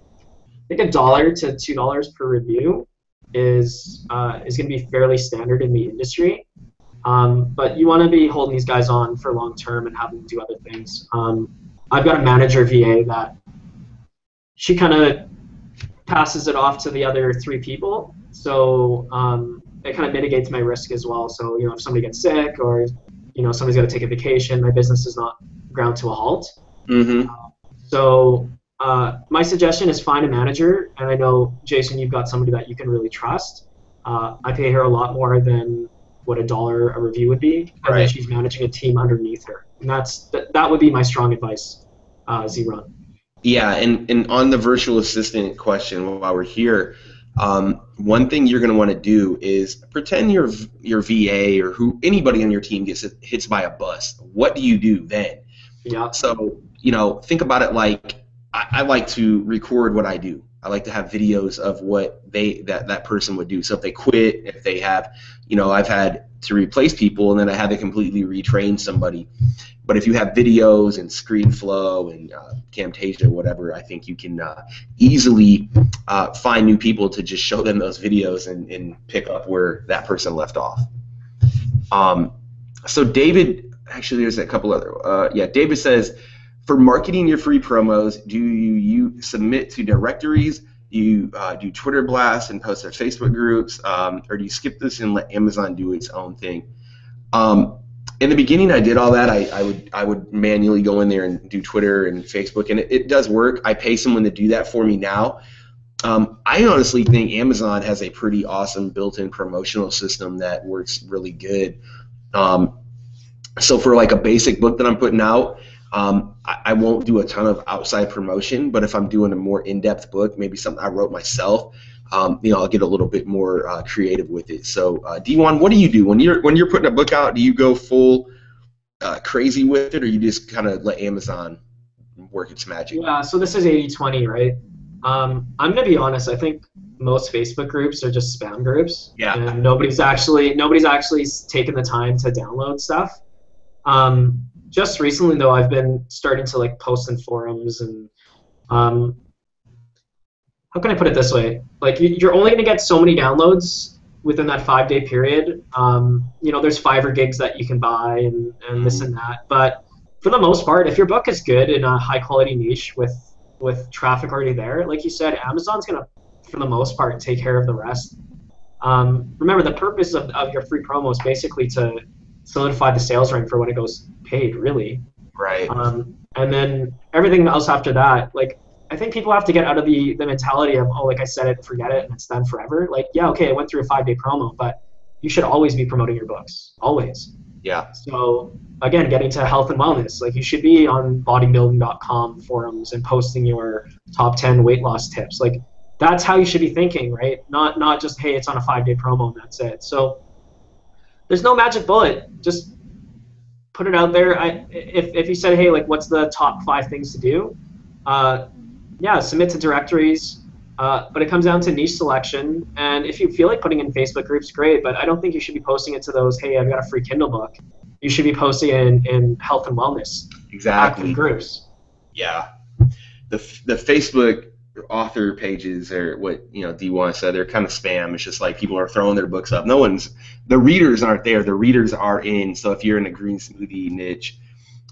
I think $1 to $2 per review is going to be fairly standard in the industry. But you want to be holding these guys on for long term and have them do other things. I've got a manager VA that she kind of passes it off to the other 3 people, so it kind of mitigates my risk as well. So if somebody gets sick or somebody's got to take a vacation, my business is not ground to a halt. Mm-hmm. So my suggestion is find a manager, and I know, Jason, you've got somebody that you can really trust. I pay her a lot more than what $1 a review would be, and then she's managing a team underneath her. And that would be my strong advice, Z-Ron. Yeah, and on the virtual assistant question, while we're here, one thing you're going to want to do is pretend your VA or anybody on your team gets hits by a bus. What do you do then? Yeah. So think about it like I like to record what I do. I like to have videos of what that person would do. So if they quit, if they have, I've had to replace people, and then I had to completely retrain somebody. But if you have videos and ScreenFlow and Camtasia, whatever, I think you can easily find new people to just show them those videos and pick up where that person left off. So David, actually, there's a couple other. David says, for marketing your free promos, do you submit to directories? Do you do Twitter blasts and post to Facebook groups, or do you skip this and let Amazon do its own thing? In the beginning, I did all that. I would manually go in there and do Twitter and Facebook, and it does work. I pay someone to do that for me now. I honestly think Amazon has a pretty awesome built-in promotional system that works really good. So for like a basic book that I'm putting out, I won't do a ton of outside promotion, but if I'm doing a more in-depth book, maybe something I wrote myself, I'll get a little bit more creative with it. So, Dewan, what do you do when you're putting a book out? Do you go full crazy with it, or you just kind of let Amazon work its magic? Yeah. So this is 80-20, right? I'm gonna be honest. I think most Facebook groups are just spam groups. Yeah. And nobody's actually taken the time to download stuff. Just recently, though, I've been starting to post in forums, and how can I put it this way? You're only going to get so many downloads within that 5-day period. There's Fiverr gigs that you can buy and this and that. But for the most part, if your book is good in a high-quality niche with traffic already there, like you said, Amazon's going to, for the most part, take care of the rest. Remember, the purpose of your free promo is basically to solidify the sales rank for when it goes paid, really. Right. And then everything else after that, I think people have to get out of the mentality of, I said it, forget it, and it's done forever. Okay, I went through a 5-day promo, but you should always be promoting your books, always. Yeah. So again, getting to health and wellness, you should be on bodybuilding.com forums and posting your top 10 weight loss tips. That's how you should be thinking, right? Not just, hey, it's on a 5-day promo and that's it. So there's no magic bullet. Just put it out there. If you said, hey, what's the top 5 things to do? Submit to directories. But it comes down to niche selection. And if you feel like putting in Facebook groups, great. But I don't think you should be posting it to those, hey, I've got a free Kindle book. You should be posting in health and wellness. Exactly. Groups. Yeah. The Facebook author pages are what D1 said, they're kind of spam. It's just people are throwing their books up. The readers aren't there. The readers are in. So if you're in a green smoothie niche,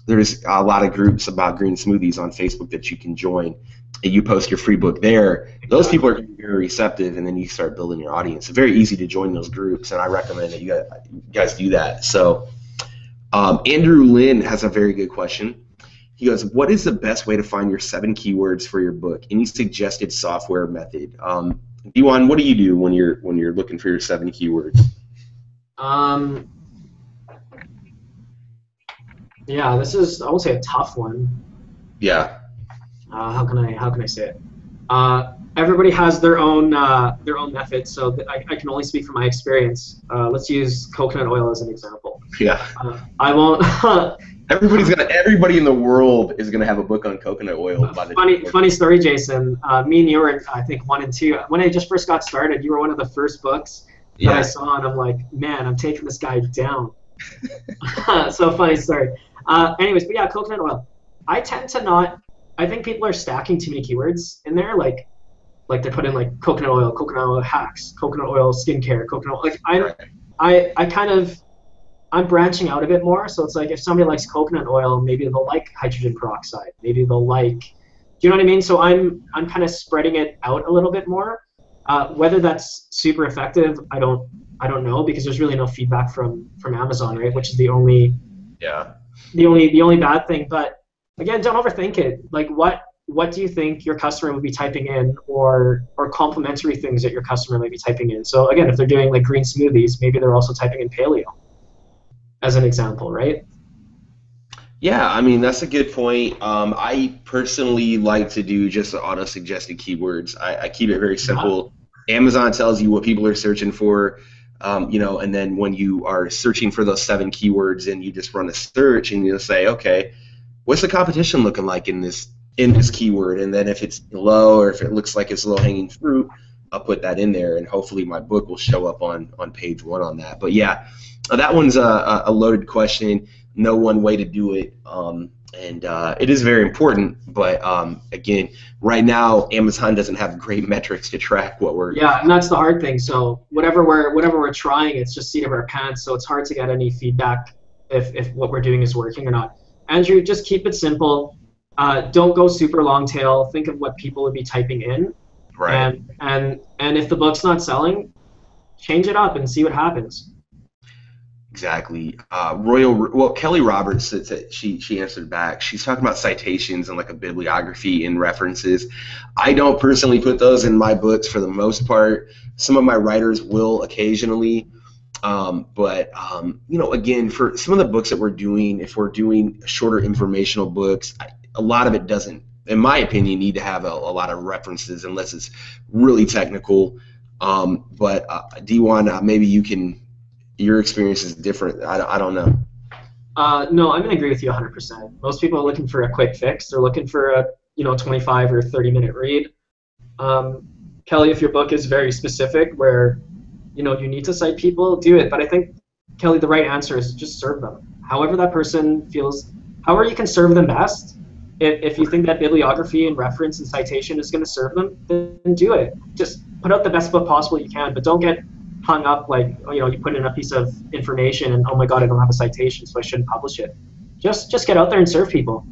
there's a lot of groups about green smoothies on Facebook that you can join, and you post your free book there. Those people are very receptive, and then you start building your audience. It's very easy to join those groups, and I recommend that you guys do that. So Andrew Lynn has a very good question. He goes, what is the best way to find your 7 keywords for your book? Any suggested software method? Dewan, what do you do when you're looking for your 7 keywords? Yeah, this is, I won't say a tough one. Yeah. How can I say it? Everybody has their own method, so I can only speak from my experience. Let's use coconut oil as an example. Yeah. I won't. Everybody in the world is gonna have a book on coconut oil. Funny story, Jason. Me and you were, I think, 1 and 2. When I just first got started, you were one of the first books that I saw, and I'm like, man, I'm taking this guy down. So funny story. Anyways, but yeah, coconut oil. I tend to not. I think people are stacking too many keywords in there, like they put in coconut oil hacks, coconut oil skincare, coconut oil. I kind of I'm branching out a bit more. So it's like if somebody likes coconut oil, maybe they'll like hydrogen peroxide. Maybe they'll like, do you know what I mean? So I'm kind of spreading it out a little bit more. Whether that's super effective, I don't know, because there's really no feedback from Amazon, right? Which is the only Yeah. the only bad thing. But again, don't overthink it. Like what do you think your customer would be typing in, or complementary things that your customer might be typing in? So again, if they're doing like green smoothies, maybe they're also typing in paleo as an example, right? Yeah, I mean, that's a good point. I personally like to do just auto-suggested keywords. I keep it very simple. Amazon tells you what people are searching for, and then when you are searching for those 7 keywords and you just run a search and you'll say, okay, what's the competition looking like in this keyword? And then if it's low or if it looks like it's low-hanging fruit, I'll put that in there, and hopefully my book will show up on page 1 on that. But yeah, that one's a loaded question. No one way to do it, and it is very important. But again, right now Amazon doesn't have great metrics to track what we're. Yeah, and that's the hard thing. So whatever we're trying, it's just seat of our pants. So it's hard to get any feedback if what we're doing is working or not. Andrew, just keep it simple. Don't go super long tail. Think of what people would be typing in. Right. And if the book's not selling, change it up and see what happens. Exactly. Kelly Roberts said that she answered back. She's talking about citations and like a bibliography and references. I don't personally put those in my books for the most part. Some of my writers will occasionally, but again, for some of the books that we're doing, if we're doing shorter informational books, a lot of it doesn't, in my opinion, need to have a lot of references unless it's really technical. But D1, maybe you can. Your experience is different. I don't know. No, I'm going to agree with you 100%. Most people are looking for a quick fix. They're looking for a 25 or 30-minute read. Kelly, if your book is very specific where you need to cite people, do it. But I think, Kelly, the right answer is just serve them. However that person feels, however you can serve them best. If you think that bibliography and reference and citation is going to serve them, then do it. Just put out the best book possible you can, but don't get hung up like, you put in a piece of information and, oh my God, I don't have a citation, so I shouldn't publish it. Just get out there and serve people.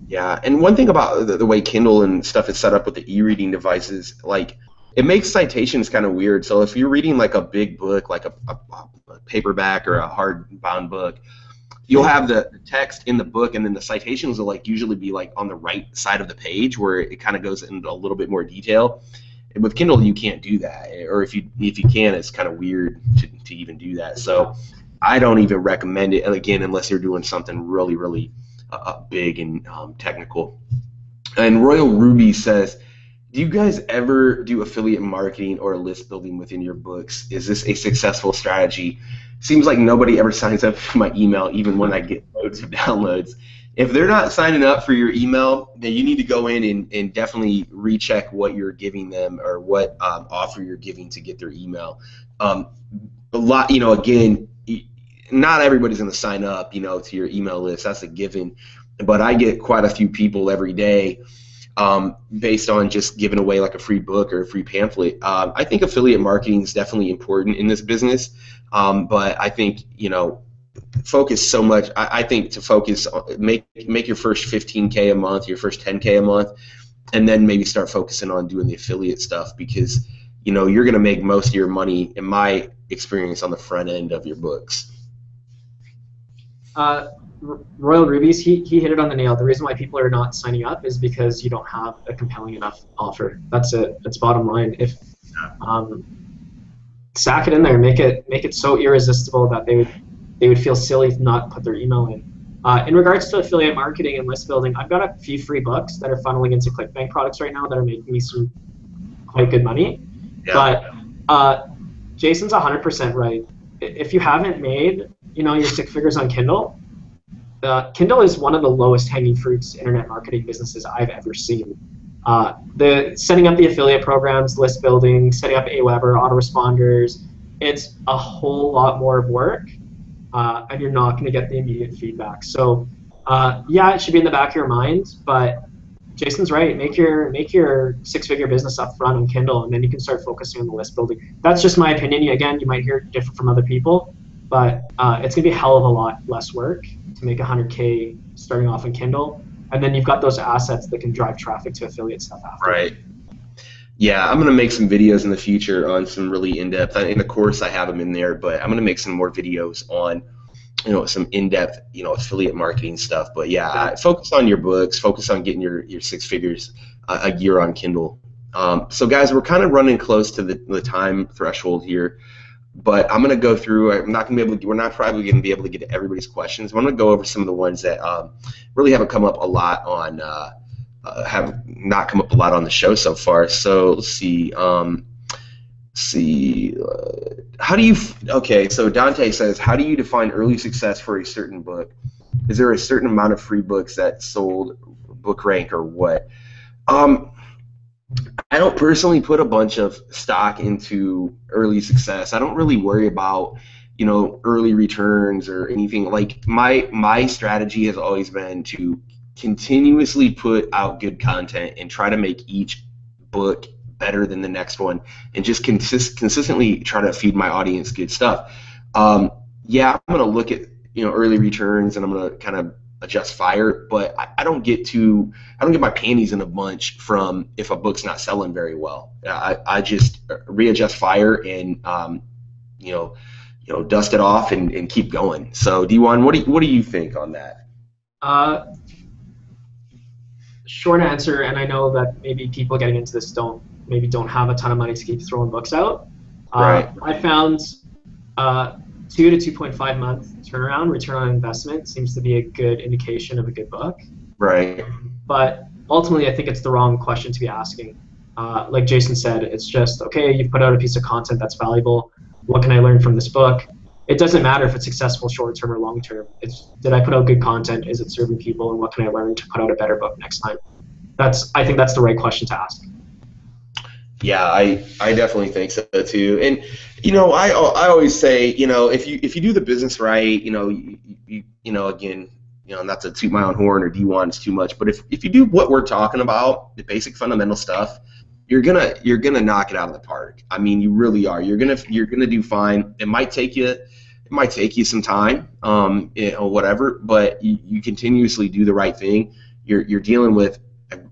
Yeah, and one thing about the way Kindle and stuff is set up with the e-reading devices, like, it makes citations kind of weird. So if you're reading like a big book, like a paperback or a hardbound book, you'll have the text in the book, and then the citations will usually be on the right side of the page where it kind of goes into a little bit more detail. With Kindle, you can't do that, or if you can, it's kind of weird to even do that. So I don't even recommend it, again, unless you're doing something really, really big and technical. And Royal Ruby says, do you guys ever do affiliate marketing or list building within your books? Is this a successful strategy? Seems like nobody ever signs up for my email, even when I get loads of downloads. If they're not signing up for your email, then you need to go in and definitely recheck what you're giving them, or what offer you're giving to get their email. A lot, again, not everybody's going to sign up, to your email list. That's a given. But I get quite a few people every day based on just giving away like a free book or a free pamphlet. I think affiliate marketing is definitely important in this business, but I think, focus so much. I think to focus on make your first 15K a month, your first 10K a month, and then maybe start focusing on doing the affiliate stuff, because you're going to make most of your money, in my experience, on the front end of your books. Royal Rubies, he hit it on the nail. The reason why people are not signing up is because you don't have a compelling enough offer. That's it. That's bottom line. If sack it in there, make it so irresistible that they would feel silly to not put their email in. In regards to affiliate marketing and list building, I've got a few free books that are funneling into ClickBank products right now that are making me some quite good money. Yeah. But Jason's 100% right. If you haven't made your 6 figures on Kindle, Kindle is one of the lowest hanging fruits internet marketing businesses I've ever seen. The setting up the affiliate programs, list building, setting up Aweber, autoresponders, it's a whole lot more work. And you're not going to get the immediate feedback. So, yeah, it should be in the back of your mind. But Jason's right. Make your 6-figure business up front on Kindle, and then you can start focusing on the list building. That's just my opinion. Again, you might hear it different from other people. but it's gonna be a hell of a lot less work to make 100K starting off in Kindle, and then you've got those assets that can drive traffic to affiliate stuff after. Right. Yeah, I'm gonna make some videos in the future on some really in-depth. In the course, I have them in there, but I'm gonna make some more videos on, some in-depth, affiliate marketing stuff. But yeah, focus on your books. Focus on getting your 6 figures a year on Kindle. So guys, we're kind of running close to the time threshold here, but I'm gonna go through. We're not probably gonna be able to get to everybody's questions. I'm gonna go over some of the ones that really haven't come up a lot on. Have not come up a lot on the show so far. So let's see. How do you? Okay, so Dante says, how do you define early success for a certain book? Is there a certain amount of free books that sold book rank or what? I don't personally put a bunch of stock into early success. I don't really worry about early returns or anything. Like my strategy has always been to continuously put out good content and try to make each book better than the next one, and just consistently try to feed my audience good stuff. Yeah, I'm gonna look at early returns, and I'm gonna kind of adjust fire, but I don't get my panties in a bunch from if a book's not selling very well. I just readjust fire and dust it off and keep going. So Dewan, what do you think on that? Short answer, and I know that maybe people getting into this don't have a ton of money to keep throwing books out. Right. I found 2 to 2.5 month turnaround return on investment seems to be a good indication of a good book. Right. But ultimately, I think it's the wrong question to be asking. Like Jason said, it's just, okay, you've put out a piece of content that's valuable. What can I learn from this book? It doesn't matter if it's successful short term or long term. Did I put out good content? Is it serving people? And what can I learn to put out a better book next time? I think that's the right question to ask. Yeah, I definitely think so too. And I always say, if you do the business right, again, not to toot my own horn or D1 is too much, but if you do what we're talking about, the basic fundamental stuff, you're gonna knock it out of the park. I mean, you really are. You're gonna do fine. It might take you some time, or whatever, but you continuously do the right thing. You're dealing with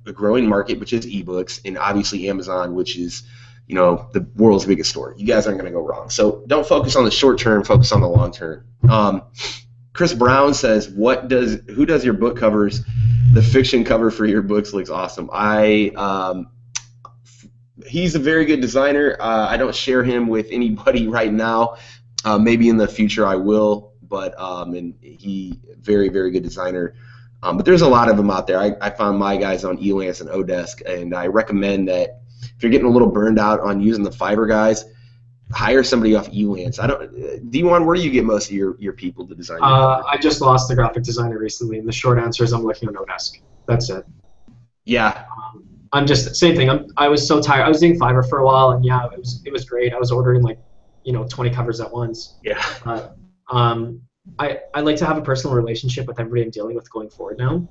a growing market, which is ebooks, and obviously Amazon, which is the world's biggest store. You guys aren't going to go wrong. So don't focus on the short term, focus on the long term. Chris Brown says, who does your book covers? The fiction cover for your books looks awesome. He's a very good designer. I don't share him with anybody right now. Maybe in the future I will, but and he very, very good designer. But there's a lot of them out there. I found my guys on Elance and Odesk, and I recommend that if you're getting a little burned out on using the Fiverr guys, hire somebody off Elance. D1, where do you get most of your people to design? I just lost the graphic designer recently, and the short answer is I'm looking on Odesk. That's it. Yeah. I'm just same thing. I was so tired. I was doing Fiverr for a while, and yeah, it was great. I was ordering 20 covers at once. Yeah. I like to have a personal relationship with everybody I'm dealing with going forward now.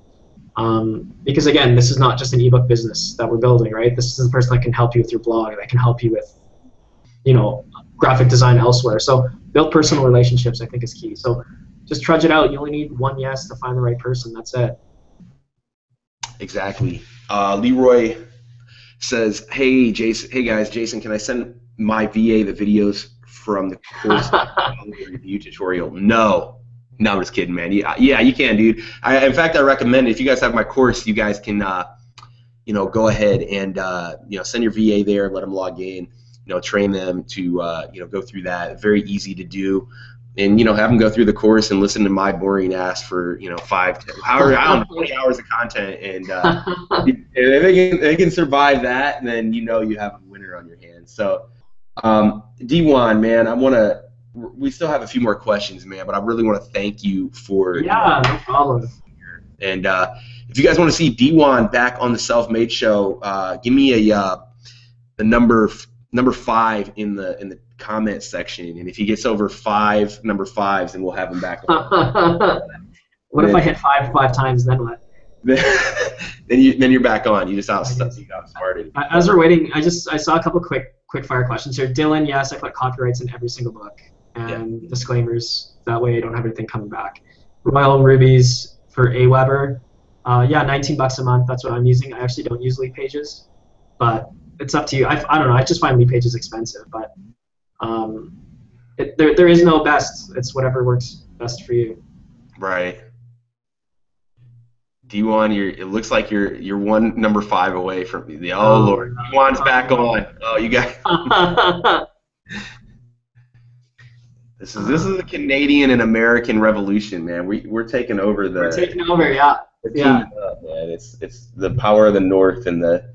Because again, this is not just an ebook business that we're building, right? This is the person that can help you with your blog, that can help you with, graphic design elsewhere. So build personal relationships, I think, is key. So just trudge it out. You only need one yes to find the right person. That's it. Exactly. Leroy says, hey guys, Jason, can I send my VA the videos from the course review tutorial? No, I'm just kidding, man. Yeah, you can, dude. In fact, I recommend, if you guys have my course, you guys can, go ahead and, send your VA there, let them log in, train them to, go through that. Very easy to do. And, have them go through the course and listen to my boring ass for, 5, 10, however, I don't know, 20 hours of content. And if they can survive that, then you have a winner on your hands. So, D1, man, we still have a few more questions, man, but I really want to thank you for. Yeah, no problem. And if you guys want to see D1 back on the Self-Made Show, give me the number 5 in the comment section, and if he gets over 5 number 5s, then we'll have him back on. What if I hit 5 times? Then what? then you're back on. You just outsmarted. As we're waiting, I saw a couple quick fire questions here. Dylan, yes, I put copyrights in every single book, and disclaimers. That way I don't have anything coming back. Royal Rubies for Aweber. Yeah, $19 a month. That's what I'm using. I actually don't use lead pages, but it's up to you. I don't know. I just find lead pages expensive, but there is no best. It's whatever works best for you. Right. D1, it looks like you're one number 5 away from the. Oh Lord, D1's back on. Oh, you got. This is a Canadian and American revolution, man. We're taking over the. We're taking over, yeah. Yeah. Up, man. It's the power of the North and the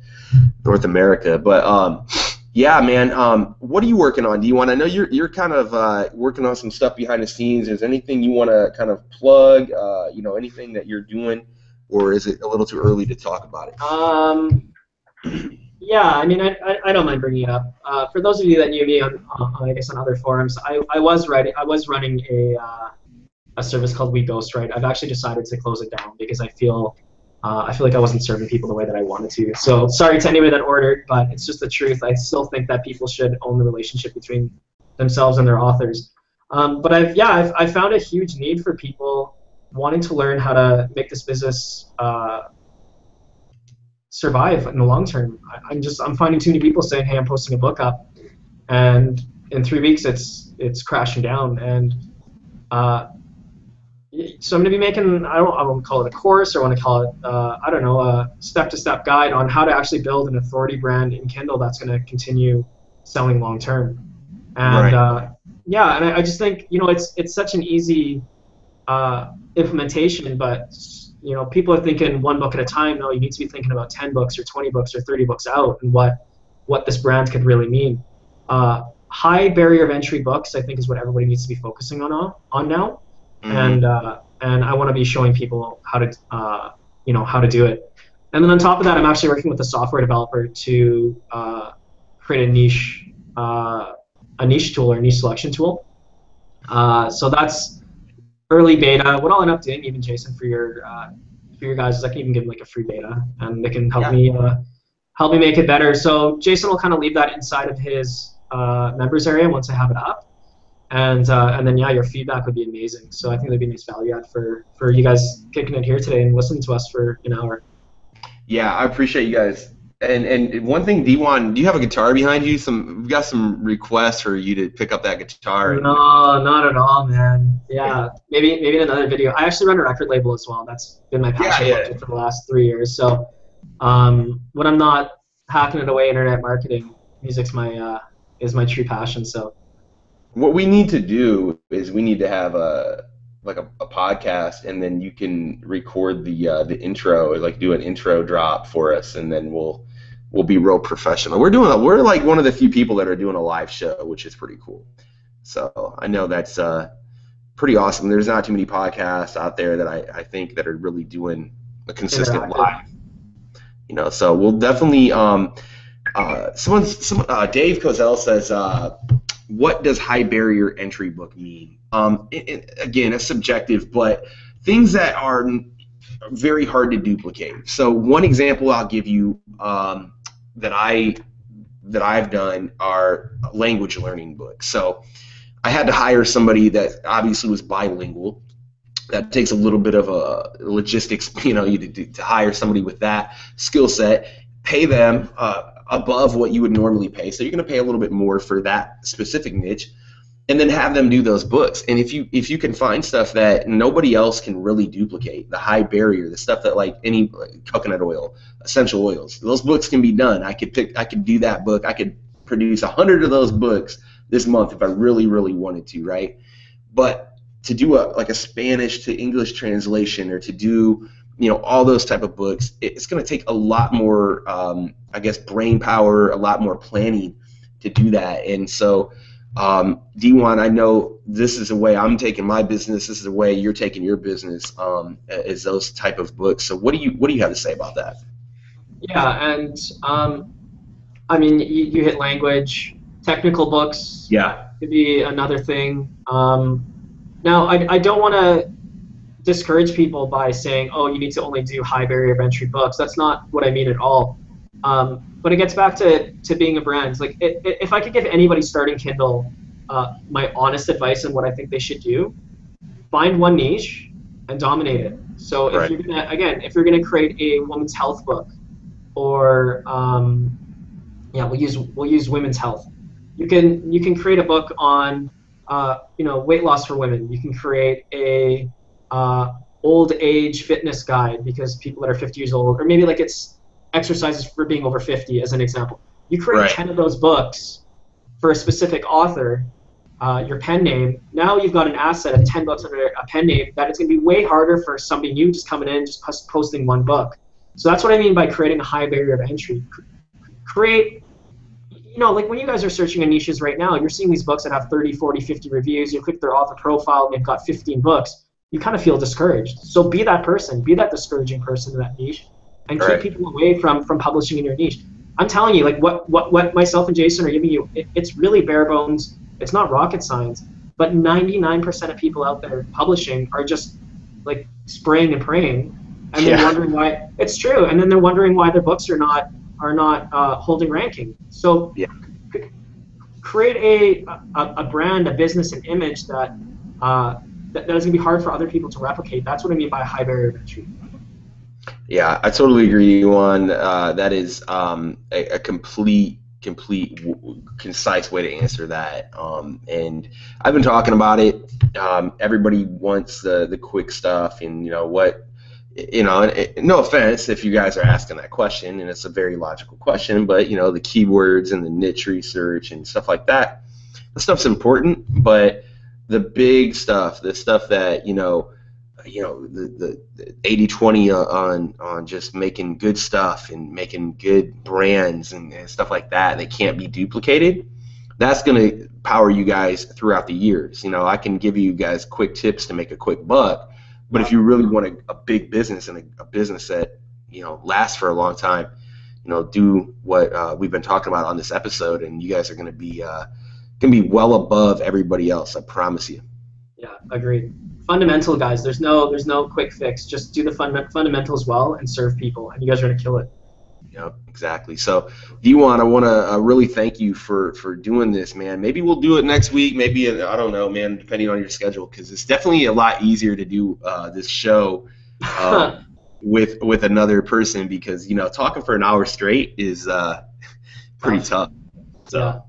North America, but yeah, man. What are you working on, D1? I know you're kind of working on some stuff behind the scenes. Is there anything you want to kind of plug? Anything that you're doing, or is it a little too early to talk about it? Yeah, I mean, I don't mind bringing it up. For those of you that knew me on I guess on other forums, I was running a service called Wed Go Straight. I've actually decided to close it down because I feel like I wasn't serving people the way that I wanted to. So sorry to anybody that ordered, but it's just the truth. I still think that people should own the relationship between themselves and their authors. But I've found a huge need for people wanting to learn how to make this business survive in the long term. I'm finding too many people saying, "Hey, I'm posting a book up," and in 3 weeks it's crashing down. And so I'm going to be making, I won't call it a course, or I want to call it a step-to-step guide on how to actually build an authority brand in Kindle that's going to continue selling long term. And right. And I just think it's such an easy implementation, but people are thinking one book at a time. No, you need to be thinking about 10 books or 20 books or 30 books out, and what this brand could really mean. High barrier of entry books, I think, is what everybody needs to be focusing on now. Mm-hmm. And I want to be showing people how to do it. And then on top of that, I'm actually working with a software developer to create a niche tool or niche selection tool. So that's early beta. What I'll end up doing, even Jason, for your guys, is I can even give them like a free beta, and they can help me make it better. So Jason will kind of leave that inside of his members area once I have it up, and then your feedback would be amazing. So I think that'd be a nice value add for you guys kicking it here today and listening to us for an hour. Yeah, I appreciate you guys. And one thing, D1, do you have a guitar behind you? We've got some requests for you to pick up that guitar. No, not at all, man. Yeah, maybe in another video. I actually run a record label as well. That's been my passion for the last 3 years. So when I'm not hacking it away internet marketing, music's is my true passion. So what we need to do is we need to have a podcast, and then you can record the intro, like do an intro drop for us, and then we'll be real professional. We're like one of the few people that are doing a live show, which is pretty cool. So I know that's pretty awesome. There's not too many podcasts out there that I think that are really doing a consistent live. So we'll definitely. Dave Cozell says, what does high barrier entry book mean? Again, it's subjective, but things that are very hard to duplicate. So one example I'll give you that I've done are language learning books. So I had to hire somebody that obviously was bilingual. That takes a little bit of a logistics, to hire somebody with that skill set, pay them above what you would normally pay. So you're going to pay a little bit more for that specific niche, and then have them do those books. And if you can find stuff that nobody else can really duplicate, the high barrier, the stuff that like any coconut oil, essential oils, those books can be done. I could do that book. I could produce 100 of those books this month if I really, really wanted to, right? But to do a Spanish to English translation, or to do all those type of books, it's going to take a lot more, brain power, a lot more planning to do that. And so, D1, I know this is the way I'm taking my business. This is the way you're taking your business. Is those type of books. So what do you have to say about that? Yeah, and I mean, you hit language, technical books. Yeah, could be another thing. Now, I don't want to discourage people by saying, oh, you need to only do high barrier of entry books. That's not what I mean at all. But it gets back to being a brand. Like if I could give anybody starting Kindle my honest advice on what I think they should do. Find one niche and dominate it. So if you're gonna, again, if you're gonna create a women's health book, or yeah, we'll use women's health. You can create a book on weight loss for women. You can create a old age fitness guide because people that are 50 years old, or maybe like it's exercises for being over 50 as an example. You create 10 of those books for a specific author, your pen name. Now you've got an asset of 10 books under a pen name that it's going to be way harder for somebody new just coming in, just posting one book. So that's what I mean by creating a high barrier of entry. Create, like when you guys are searching in niches right now, you're seeing these books that have 30, 40, 50 reviews. You click their author profile and they've got 15 books. You kind of feel discouraged. So be that person. Be that discouraging person in that niche, and keep people away from publishing in your niche. I'm telling you, like what myself and Jason are giving you, it's really bare bones. It's not rocket science, but 99% of people out there publishing are just like spraying and praying, and they're wondering why. It's true, and then they're wondering why their books are not holding ranking. So create a brand, a business, an image that is going to be hard for other people to replicate. That's what I mean by a high barrier to entry. Yeah, I totally agree, Yuan. That is a complete, concise way to answer that. And I've been talking about it. Everybody wants the quick stuff, and no offense if you guys are asking that question, and it's a very logical question, but the keywords and the niche research and stuff like that, the stuff's important, but the big stuff, the stuff that the 80-20 on just making good stuff and making good brands and stuff like that can't be duplicated. That's going to power you guys throughout the years. I can give you guys quick tips to make a quick buck, but if you really want a big business and a business that lasts for a long time, do what we've been talking about on this episode, and you guys are going to be well above everybody else. I promise you. Yeah, agreed. Fundamental, guys. There's no quick fix. Just do the fundamentals well and serve people, and you guys are going to kill it. Yep, exactly. So, Dewan, I want to really thank you for doing this, man. Maybe we'll do it next week. Maybe, I don't know, man, depending on your schedule, because it's definitely a lot easier to do this show with another person, because talking for an hour straight is pretty tough. So. Yeah.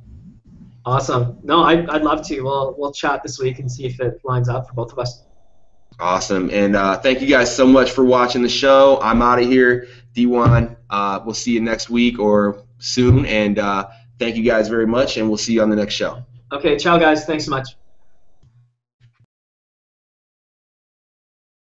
Awesome. No, I'd love to. We'll chat this week and see if it lines up for both of us. Awesome. And thank you guys so much for watching the show. I'm out of here. Dewan, we'll see you next week or soon. And thank you guys very much, and we'll see you on the next show. Okay. Ciao, guys. Thanks so much.